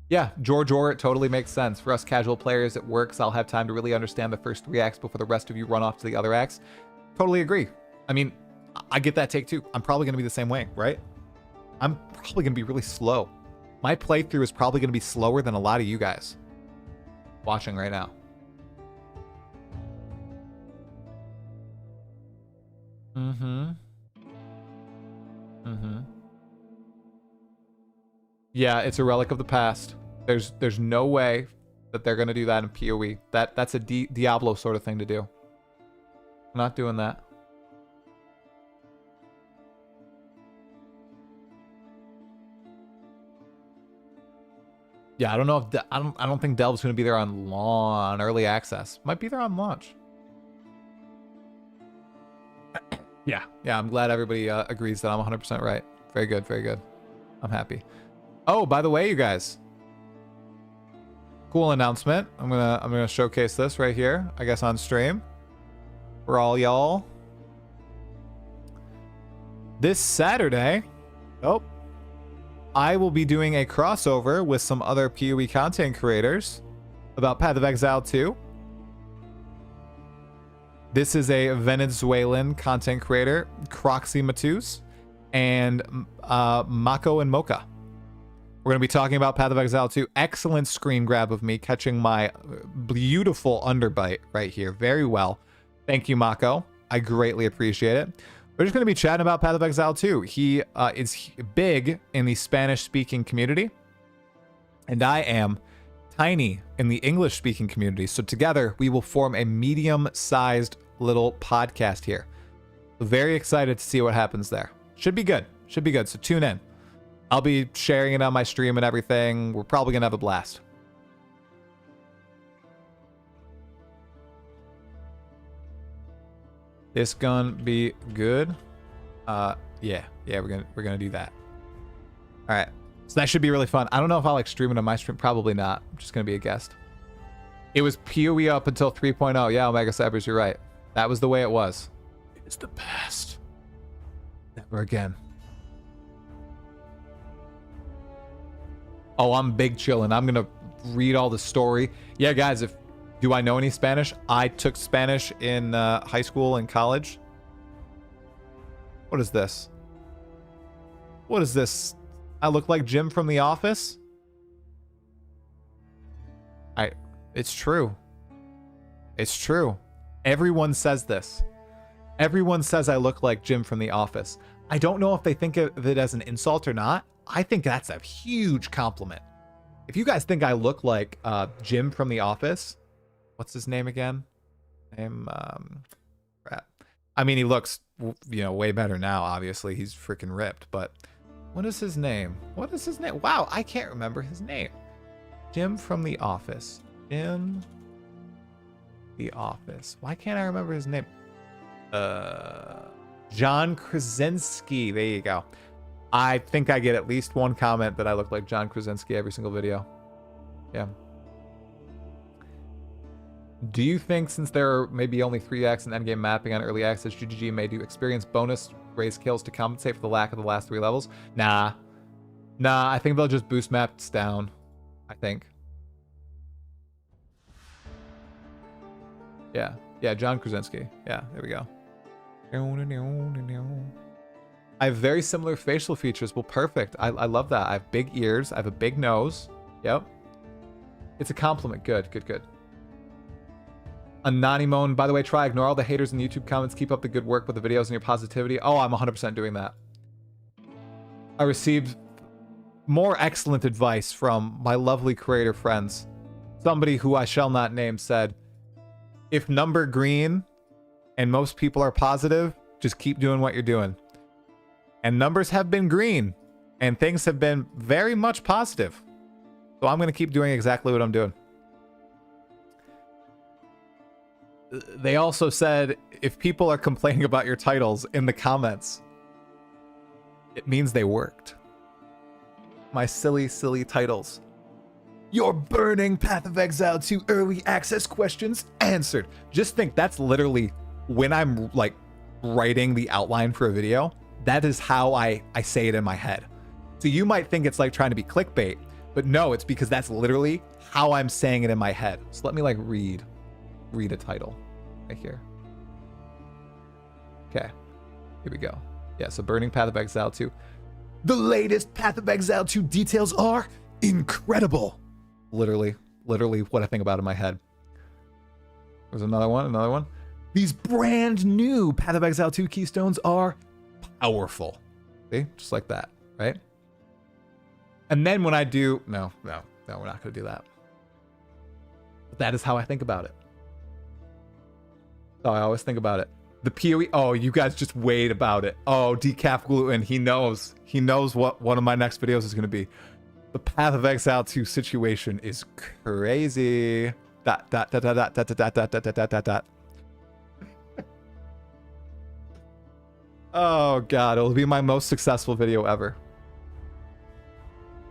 Yeah, George Orr, it totally makes sense. For us casual players, it works. I'll have time to really understand the first 3 acts before the rest of you run off to the other acts. Totally agree. I mean, I get that take too. I'm probably going to be the same way, right? I'm probably going to be really slow. My playthrough is probably going to be slower than a lot of you guys watching right now. Yeah, it's a relic of the past. There's no way that they're going to do that in PoE. That's a Diablo sort of thing to do. I'm not doing that. Yeah, I don't know if I don't think Delve's going to be there on early access. Might be there on launch. Yeah, I'm glad everybody agrees that I'm 100% right. Very good, very good. I'm happy. Oh, by the way, you guys. Cool announcement. I'm gonna showcase this right here, I guess on stream. For all y'all. This Saturday, I will be doing a crossover with some other PoE content creators about Path of Exile 2. This is a Venezuelan content creator, Croxy Matus, and Mako and Mocha. We're going to be talking about Path of Exile 2. Excellent screen grab of me catching my beautiful underbite right here. Very well. Thank you, Mako. I greatly appreciate it. We're just going to be chatting about Path of Exile 2. He is big in the Spanish-speaking community, and I am tiny in the English-speaking community. So together, we will form a medium-sized little podcast here. Very excited to see what happens there. Should be good. Should be good. So tune in. I'll be sharing it on my stream and everything. We're probably going to have a blast. This gonna be good. Yeah, we're gonna do that. All right, so that should be really fun. I don't know if I'll like stream it on my stream. Probably not. I'm just gonna be a guest. It was PoE up until 3.0. Yeah, Omega Cybers, you're right. That was the way it was. It's the past. Never again. Oh, I'm big chillin'. I'm gonna read all the story. Yeah, guys, do I know any Spanish? I took Spanish in high school and college. What is this? What is this? I look like Jim from The Office? It's true. It's true. Everyone says this. Everyone says I look like Jim from The Office. I don't know if they think of it as an insult or not. I think that's a huge compliment. If you guys think I look like Jim from The Office, what's his name again? Crap. I mean, he looks, way better now. Obviously, he's freaking ripped. But what is his name? What is his name? Wow, I can't remember his name. Jim from The Office. Jim The Office. Why can't I remember his name? John Krasinski. There you go. I think I get at least one comment that I look like John Krasinski every single video. Yeah. Do you think since there are maybe only 3 acts in endgame mapping on early access, GGG may do experience bonus raise kills to compensate for the lack of the last 3 levels? Nah, I think they'll just boost maps down. I think. Yeah, John Krasinski. Yeah, there we go. I have very similar facial features. Well, perfect. I love that. I have big ears. I have a big nose. Yep. It's a compliment. Good. Anonymone, by the way, try ignore all the haters in the YouTube comments. Keep up the good work with the videos and your positivity. Oh, I'm 100% doing that. I received more excellent advice from my lovely creator friends. Somebody who I shall not name said, if number green and most people are positive, just keep doing what you're doing. And numbers have been green and things have been very much positive. So I'm going to keep doing exactly what I'm doing. they also said if people are complaining about your titles in the comments, it means they worked. My silly, silly titles. You're burning Path of Exile 2 early access questions answered. Just think that's literally when I'm like writing the outline for a video. That is how I say it in my head. So you might think it's like trying to be clickbait, but no, it's because that's literally how I'm saying it in my head. So let me like read a title right here. Okay, here we go. Yeah, so burning Path of Exile 2. The latest Path of Exile 2 details are incredible. Literally what I think about in my head. There's another one. These brand new Path of Exile 2 keystones are powerful. See, just like that, right? And then when I do, no, we're not gonna do that. But that is how I think about it. So I always think about it. The PoE, oh, you guys just wait about it. Oh, Decaf Gluten, he knows what one of my next videos is gonna be. The Path of Exile 2 situation is crazy. Dot. Oh god, it'll be my most successful video ever.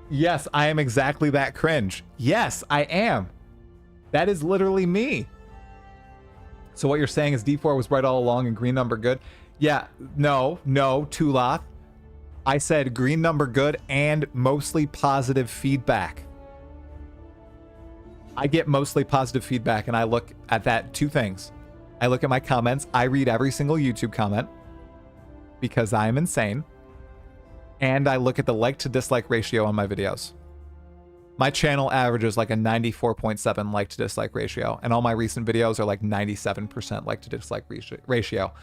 Yes, I am exactly that cringe. Yes, I am. That is literally me. So what you're saying is D4 was right all along and green number good? Yeah, no, Tulath. I said green number good and mostly positive feedback. I get mostly positive feedback and I look at that two things. I look at my comments. I read every single YouTube comment because I am insane. And I look at the like to dislike ratio on my videos. My channel averages like a 94.7 like to dislike ratio. And all my recent videos are like 97% like to dislike ratio.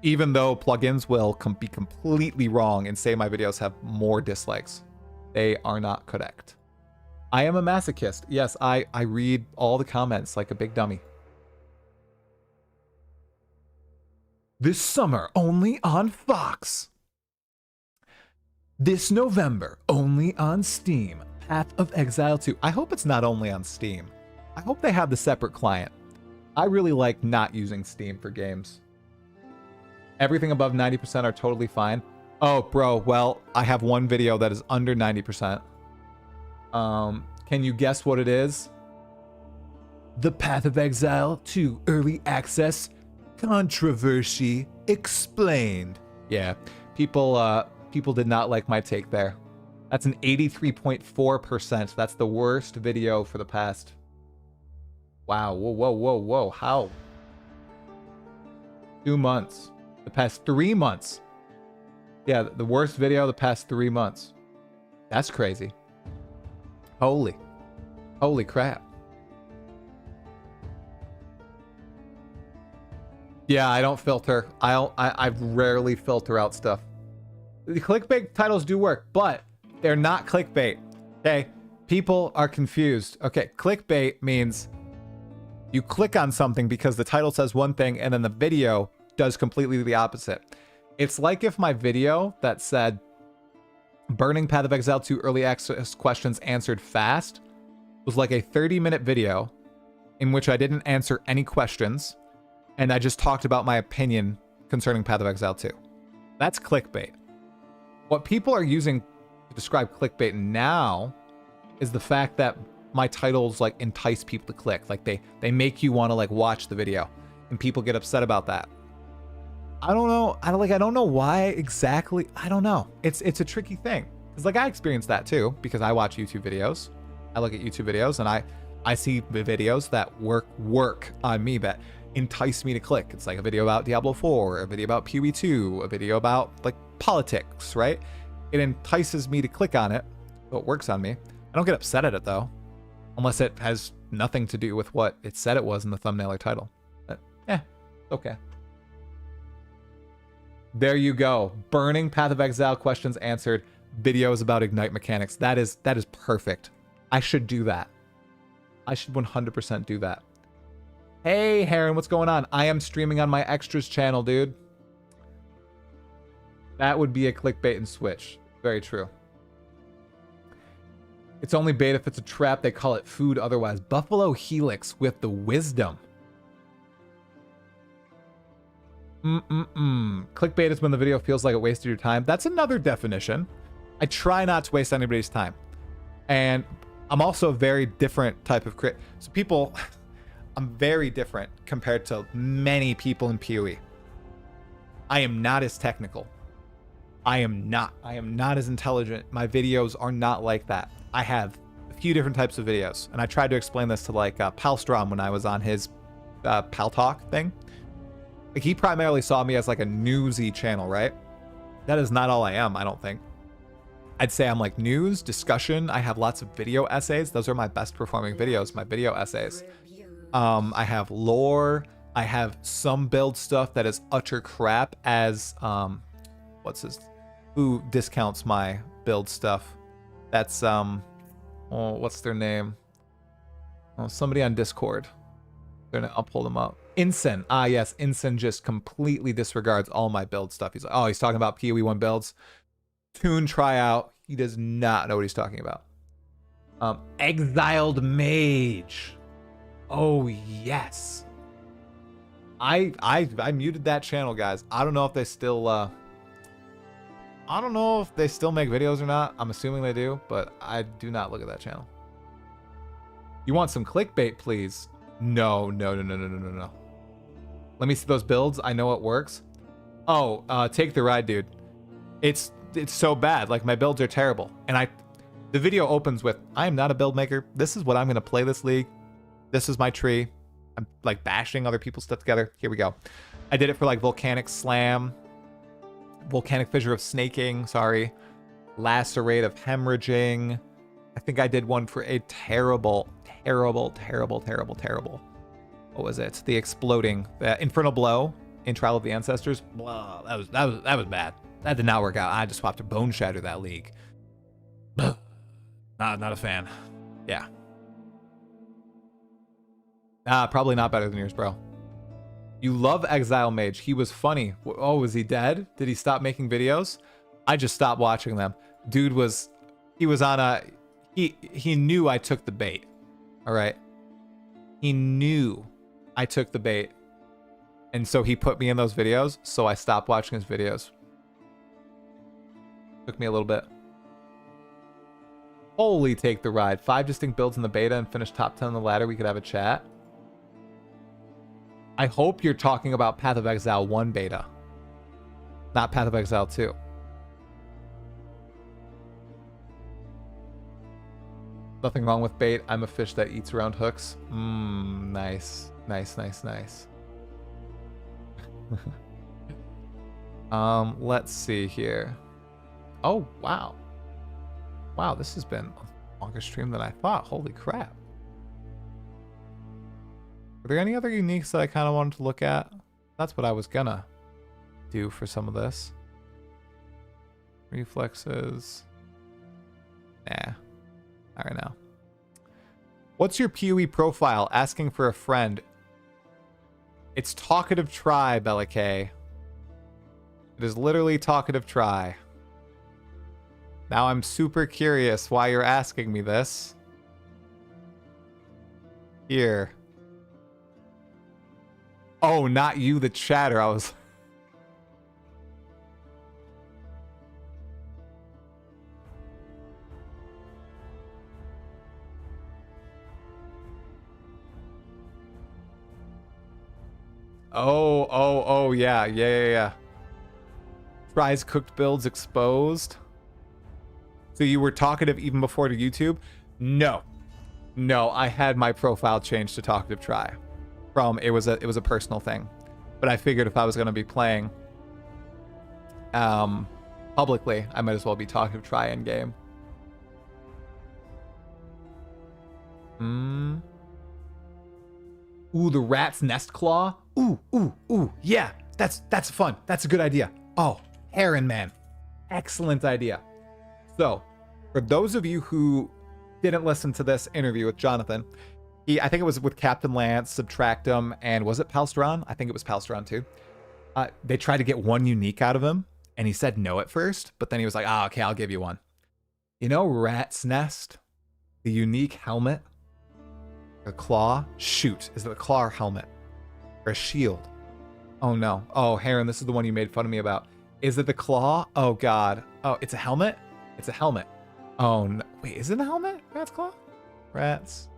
Even though plugins will be completely wrong and say my videos have more dislikes. They are not correct. I am a masochist. Yes, I read all the comments like a big dummy. This summer, only on Fox. This November, only on Steam. Path of Exile 2. I hope it's not only on Steam. I hope they have the separate client. I really like not using Steam for games. Everything above 90% are totally fine. Oh, bro, well, I have one video that is under 90%. Can you guess what it is? The Path of Exile 2 Early Access Controversy Explained. Yeah, people did not like my take there. That's an 83.4%. That's the worst video for the past... Wow, whoa, how? 2 months. The past 3 months. Yeah, the worst video the past 3 months. That's crazy. Holy crap. Yeah, I don't filter. I rarely filter out stuff. The clickbait titles do work, but they're not clickbait. Okay, people are confused. Okay, clickbait means you click on something because the title says one thing and then the video does completely the opposite. It's like if my video that said burning Path of Exile 2 early access questions answered fast was like a 30-minute video in which I didn't answer any questions and I just talked about my opinion concerning Path of Exile 2. That's clickbait. What people are using to describe clickbait now is the fact that my titles like entice people to click. Like they make you want to like watch the video and people get upset about that. I don't know. I don't know why exactly. I don't know. It's a tricky thing. Cause like I experienced that too because I watch YouTube videos. I look at YouTube videos and I see the videos that work on me that entice me to click. It's like a video about Diablo 4, a video about PoE 2, a video about like politics, right? It entices me to click on it. So it works on me. I don't get upset at it though, unless it has nothing to do with what it said it was in the thumbnail or title. But, okay. There you go. Burning Path of Exile questions answered. Videos about Ignite mechanics. That is perfect. I should do that. I should 100% do that. Hey, Heron, what's going on? I am streaming on my extras channel, dude. That would be a clickbait and switch. Very true. It's only bait if it's a trap. They call it food otherwise. Buffalo Helix with the wisdom. Clickbait is when the video feels like it wasted your time. That's another definition. I try not to waste anybody's time. And I'm also a very different type of so people, I'm very different compared to many people in PoE. I am not as technical. I am not as intelligent. My videos are not like that. I have a few different types of videos. And I tried to explain this to like Palstrom when I was on his Pal Talk thing. Like he primarily saw me as like a newsy channel, right? That is not all I am, I don't think. I'd say I'm like news, discussion. I have lots of video essays. Those are my best performing videos, my video essays. I have lore. I have some build stuff that is utter crap as, who discounts my build stuff? That's, what's their name? Oh, somebody on Discord. I'll pull them up. Insen. Ah, yes. Insen just completely disregards all my build stuff. He's like, oh, he's talking about PoE 1 builds. Tune tryout. He does not know what he's talking about. Exiled Mage. Oh, yes. I muted that channel, guys. I don't know if they still make videos or not. I'm assuming they do, but I do not look at that channel. You want some clickbait, please? No. Let me see those builds. I know it works. Oh, take the ride, dude. It's so bad. Like my builds are terrible. And the video opens with, I am not a build maker. This is what I'm gonna play this league. This is my tree. I'm like bashing other people's stuff together. Here we go. I did it for like Volcanic Slam, Volcanic Fissure of Snaking, sorry. Lacerate of Hemorrhaging. I think I did one for a terrible. What was it? The Exploding, the Infernal Blow in Trial of the Ancestors. Blah, that was bad. That did not work out. I just swapped to Bone Shatter that league. not a fan. Yeah. Probably not better than yours, bro. You love Exile Mage. He was funny. Oh, was he dead? Did he stop making videos? I just stopped watching them. Dude he was on a, he knew I took the bait. All right. He knew I took the bait. And so he put me in those videos. So I stopped watching his videos. Took me a little bit. Holy take the ride. 5 distinct builds in the beta and finish top 10 on the ladder. We could have a chat. I hope you're talking about Path of Exile 1 beta. Not Path of Exile 2. Nothing wrong with bait. I'm a fish that eats around hooks. Nice. Let's see here. Oh, wow. Wow, this has been a longer stream than I thought. Holy crap. Are there any other uniques that I kind of wanted to look at? That's what I was gonna do for some of this. Reflexes. Nah. All right now. What's your PoE profile? Asking for a friend. It's Talkative Try, Bellicay. It is literally Talkative Try. Now I'm super curious why you're asking me this. Here. Oh, not you, the chatter. I was... Oh, yeah. Tries cooked builds exposed. So you were talkative even before to YouTube? No, I had my profile changed to Talkative Try. It was a personal thing, but I figured if I was going to be playing publicly, I might as well be Talkative Try in game. Ooh, the rat's nest claw. Ooh, yeah, that's fun. That's a good idea. Oh, Heron Man, excellent idea. So, for those of you who didn't listen to this interview with Jonathan, I think it was with Captain Lance, Subtractum, and was it Palstron? I think it was Palstron too. They tried to get one unique out of him, and he said no at first, but then he was like, okay, I'll give you one. You know Rat's Nest? The unique helmet? A claw? Shoot, is it a claw or helmet? Or a shield? Oh no. Oh, Heron, this is the one you made fun of me about. Is it the claw? Oh god. Oh, it's a helmet? It's a helmet. Oh no. Wait, is it a helmet? Rat's claw? Rat's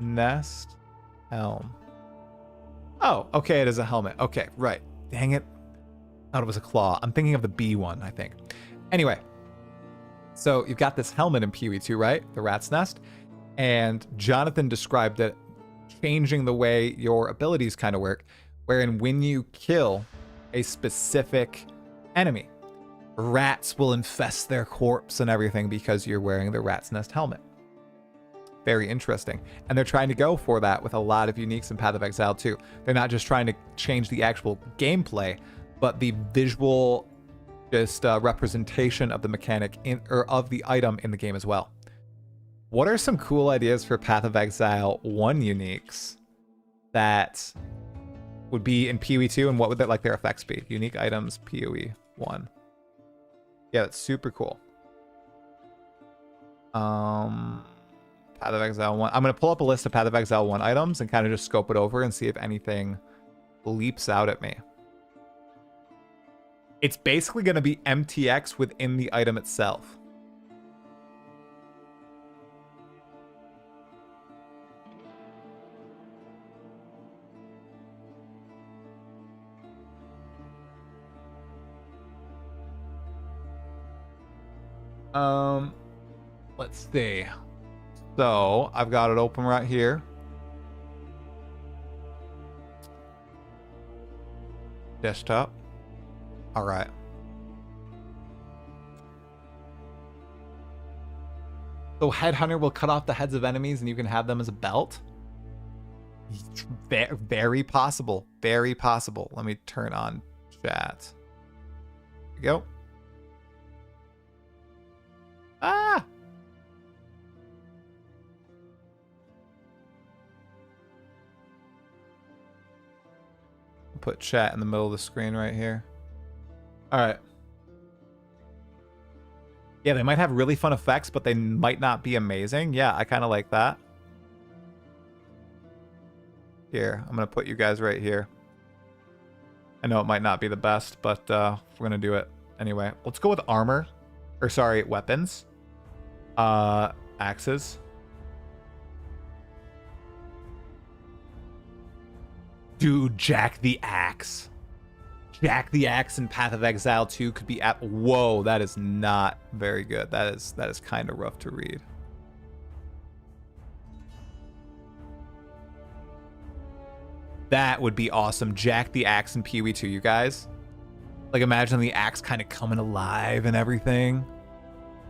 nest helm. Oh, okay, it is a helmet. Okay, right. Dang it. Thought it was a claw. I'm thinking of the B one, I think. Anyway, so you've got this helmet in Pee-wee 2, right? The rat's nest. And Jonathan described it changing the way your abilities kind of work, wherein when you kill a specific enemy, rats will infest their corpse and everything because you're wearing the rat's nest helmet. Very interesting. And they're trying to go for that with a lot of uniques in Path of Exile too. They're not just trying to change the actual gameplay, but the visual just representation of the mechanic or of the item in the game as well. What are some cool ideas for Path of Exile 1 uniques that would be in PoE 2, and what would their effects be? Unique items, PoE 1. Yeah, that's super cool. Path of Exile 1. I'm going to pull up a list of Path of Exile 1 items and kind of just scope it over and see if anything leaps out at me. It's basically going to be MTX within the item itself. Let's see. So I've got it open right here. Desktop. All right. So Headhunter will cut off the heads of enemies and you can have them as a belt. Very possible. Very possible. Let me turn on chat. There we go. Ah! Put chat in the middle of the screen right here. All right. Yeah, they might have really fun effects, but they might not be amazing. Yeah, I kind of like that. Here, I'm going to put you guys right here. I know it might not be the best, but we're going to do it anyway. Let's go with armor. Or sorry, weapons. Axes. Dude, Jack the Axe. Jack the Axe in Path of Exile 2 could be at... Whoa, that is not very good. That is kind of rough to read. That would be awesome. Jack the Axe in PoE 2, you guys. Like, imagine the axe kind of coming alive and everything.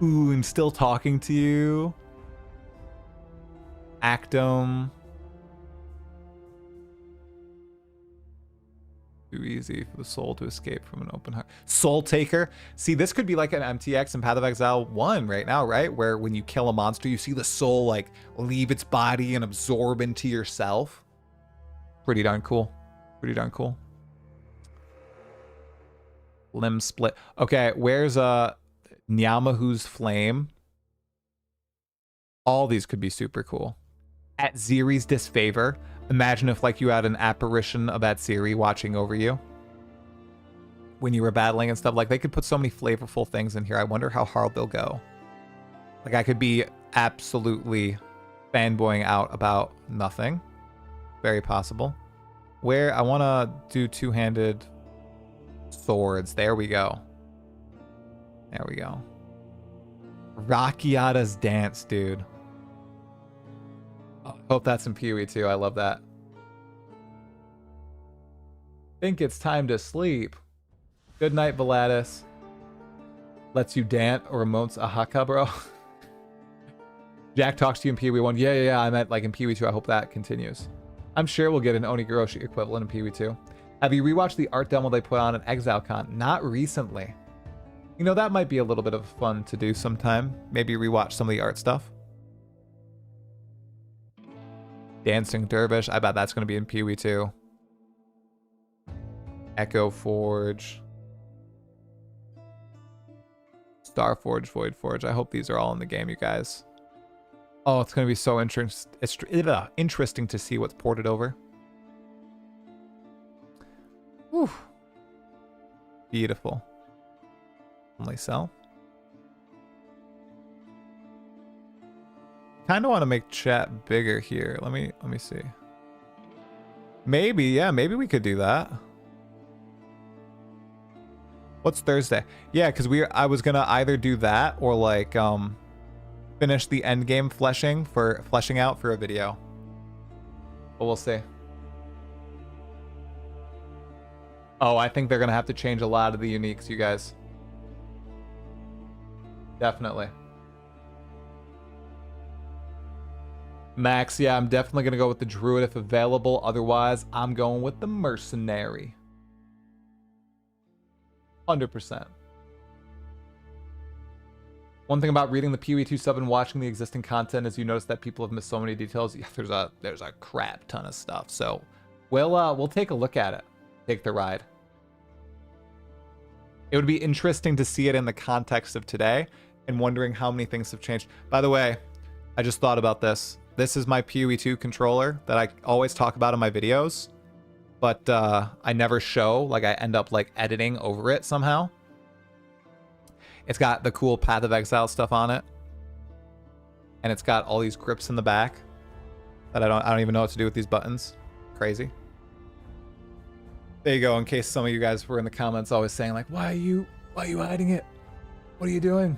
Ooh, and still talking to you. Actum. Too easy for the soul to escape from an open heart. Soul Taker. See, this could be like an MTX in Path of Exile 1 right now, right? Where when you kill a monster, you see the soul like leave its body and absorb into yourself. Pretty darn cool. Pretty darn cool. Limb split. Okay, where's Nyamahu's flame? All these could be super cool. At Ziri's disfavor. Imagine if like you had an apparition of Atziri watching over you when you were battling and stuff. Like, they could put so many flavorful things in here. I wonder how hard they'll go. Like, I could be absolutely fanboying out about nothing. Very possible. Where I want to do two-handed swords. There we go. There we go. Rakiata's dance, dude. Hope that's in PoE too. I love that. Think it's time to sleep. Good night, Valatus. Lets you dance or emotes a haka, bro. Jack talks to you in PoE 1. Yeah. I meant like in PoE 2. I hope that continues. I'm sure we'll get an Onigoroshi equivalent in PoE 2. Have you rewatched the art demo they put on at ExileCon? Not recently. You know, that might be a little bit of fun to do sometime. Maybe rewatch some of the art stuff. Dancing Dervish. I bet that's going to be in PoE 2. Echo Forge. Starforge, Void Forge. I hope these are all in the game, you guys. Oh, it's going to be so interesting to see what's ported over. Whew. Beautiful. Only sell. Kind of want to make chat bigger here. Let me see. Maybe, yeah, maybe we could do that. What's Thursday? Yeah, because I was gonna either do that or like finish the end game fleshing out for a video. But we'll see. Oh, I think they're gonna have to change a lot of the uniques, you guys. Definitely. Max, yeah, I'm definitely gonna go with the druid if available. Otherwise, I'm going with the mercenary. 100%. One thing about reading the PoE2 sub and watching the existing content is you notice that people have missed so many details. Yeah, there's a crap ton of stuff. So we'll take a look at it. Take the ride. It would be interesting to see it in the context of today and wondering how many things have changed. By the way, I just thought about this. This is my PoE2 controller that I always talk about in my videos, but I never show. Like, I end up like editing over it somehow. It's got the cool Path of Exile stuff on it, and it's got all these grips in the back that I don't even know what to do with these buttons. Crazy. There you go. In case some of you guys were in the comments always saying like, why are you hiding it? What are you doing?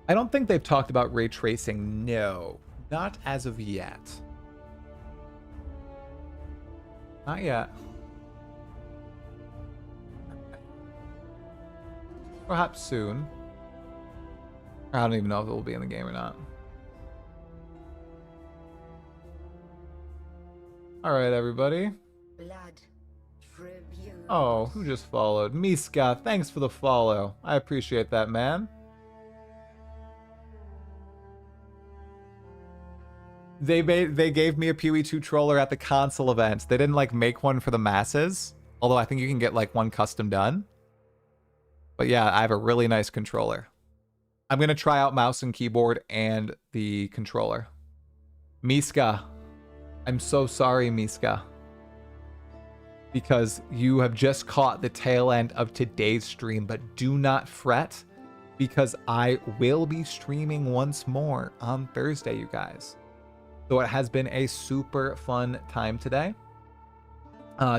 I don't think they've talked about ray tracing. No, not as of yet. Not yet. Perhaps soon. I don't even know if it will be in the game or not. All right, everybody. Blood. Tribute. Oh, who just followed? Miska, thanks for the follow. I appreciate that, man. They gave me a PoE2 troller at the console event. They didn't like make one for the masses, although I think you can get like one custom done. But yeah, I have a really nice controller. I'm gonna try out mouse and keyboard and the controller. Miska, I'm so sorry, Miska, because you have just caught the tail end of today's stream, but do not fret, because I will be streaming once more on Thursday, you guys. So it has been a super fun time today.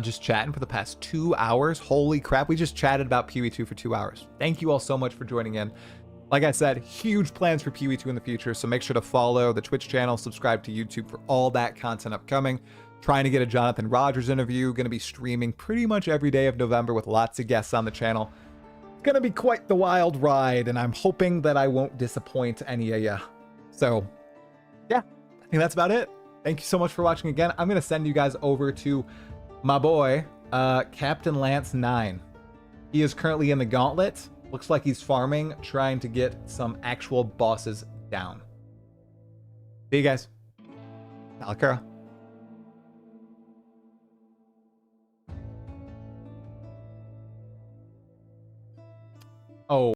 Just chatting for the past 2 hours. Holy crap, we just chatted about PoE2 for 2 hours. Thank you all so much for joining in. Like I said, huge plans for PoE2 in the future, so make sure to follow the Twitch channel, subscribe to YouTube for all that content upcoming. Trying to get a Jonathan Rogers interview. Going to be streaming pretty much every day of November with lots of guests on the channel. It's going to be quite the wild ride, and I'm hoping that I won't disappoint any of you. So, yeah, I think that's about it. Thank you so much for watching again. I'm going to send you guys over to my boy, Captain Lance 9. He is currently in the gauntlet. Looks like he's farming, trying to get some actual bosses down. See you guys. Alakara. Oh.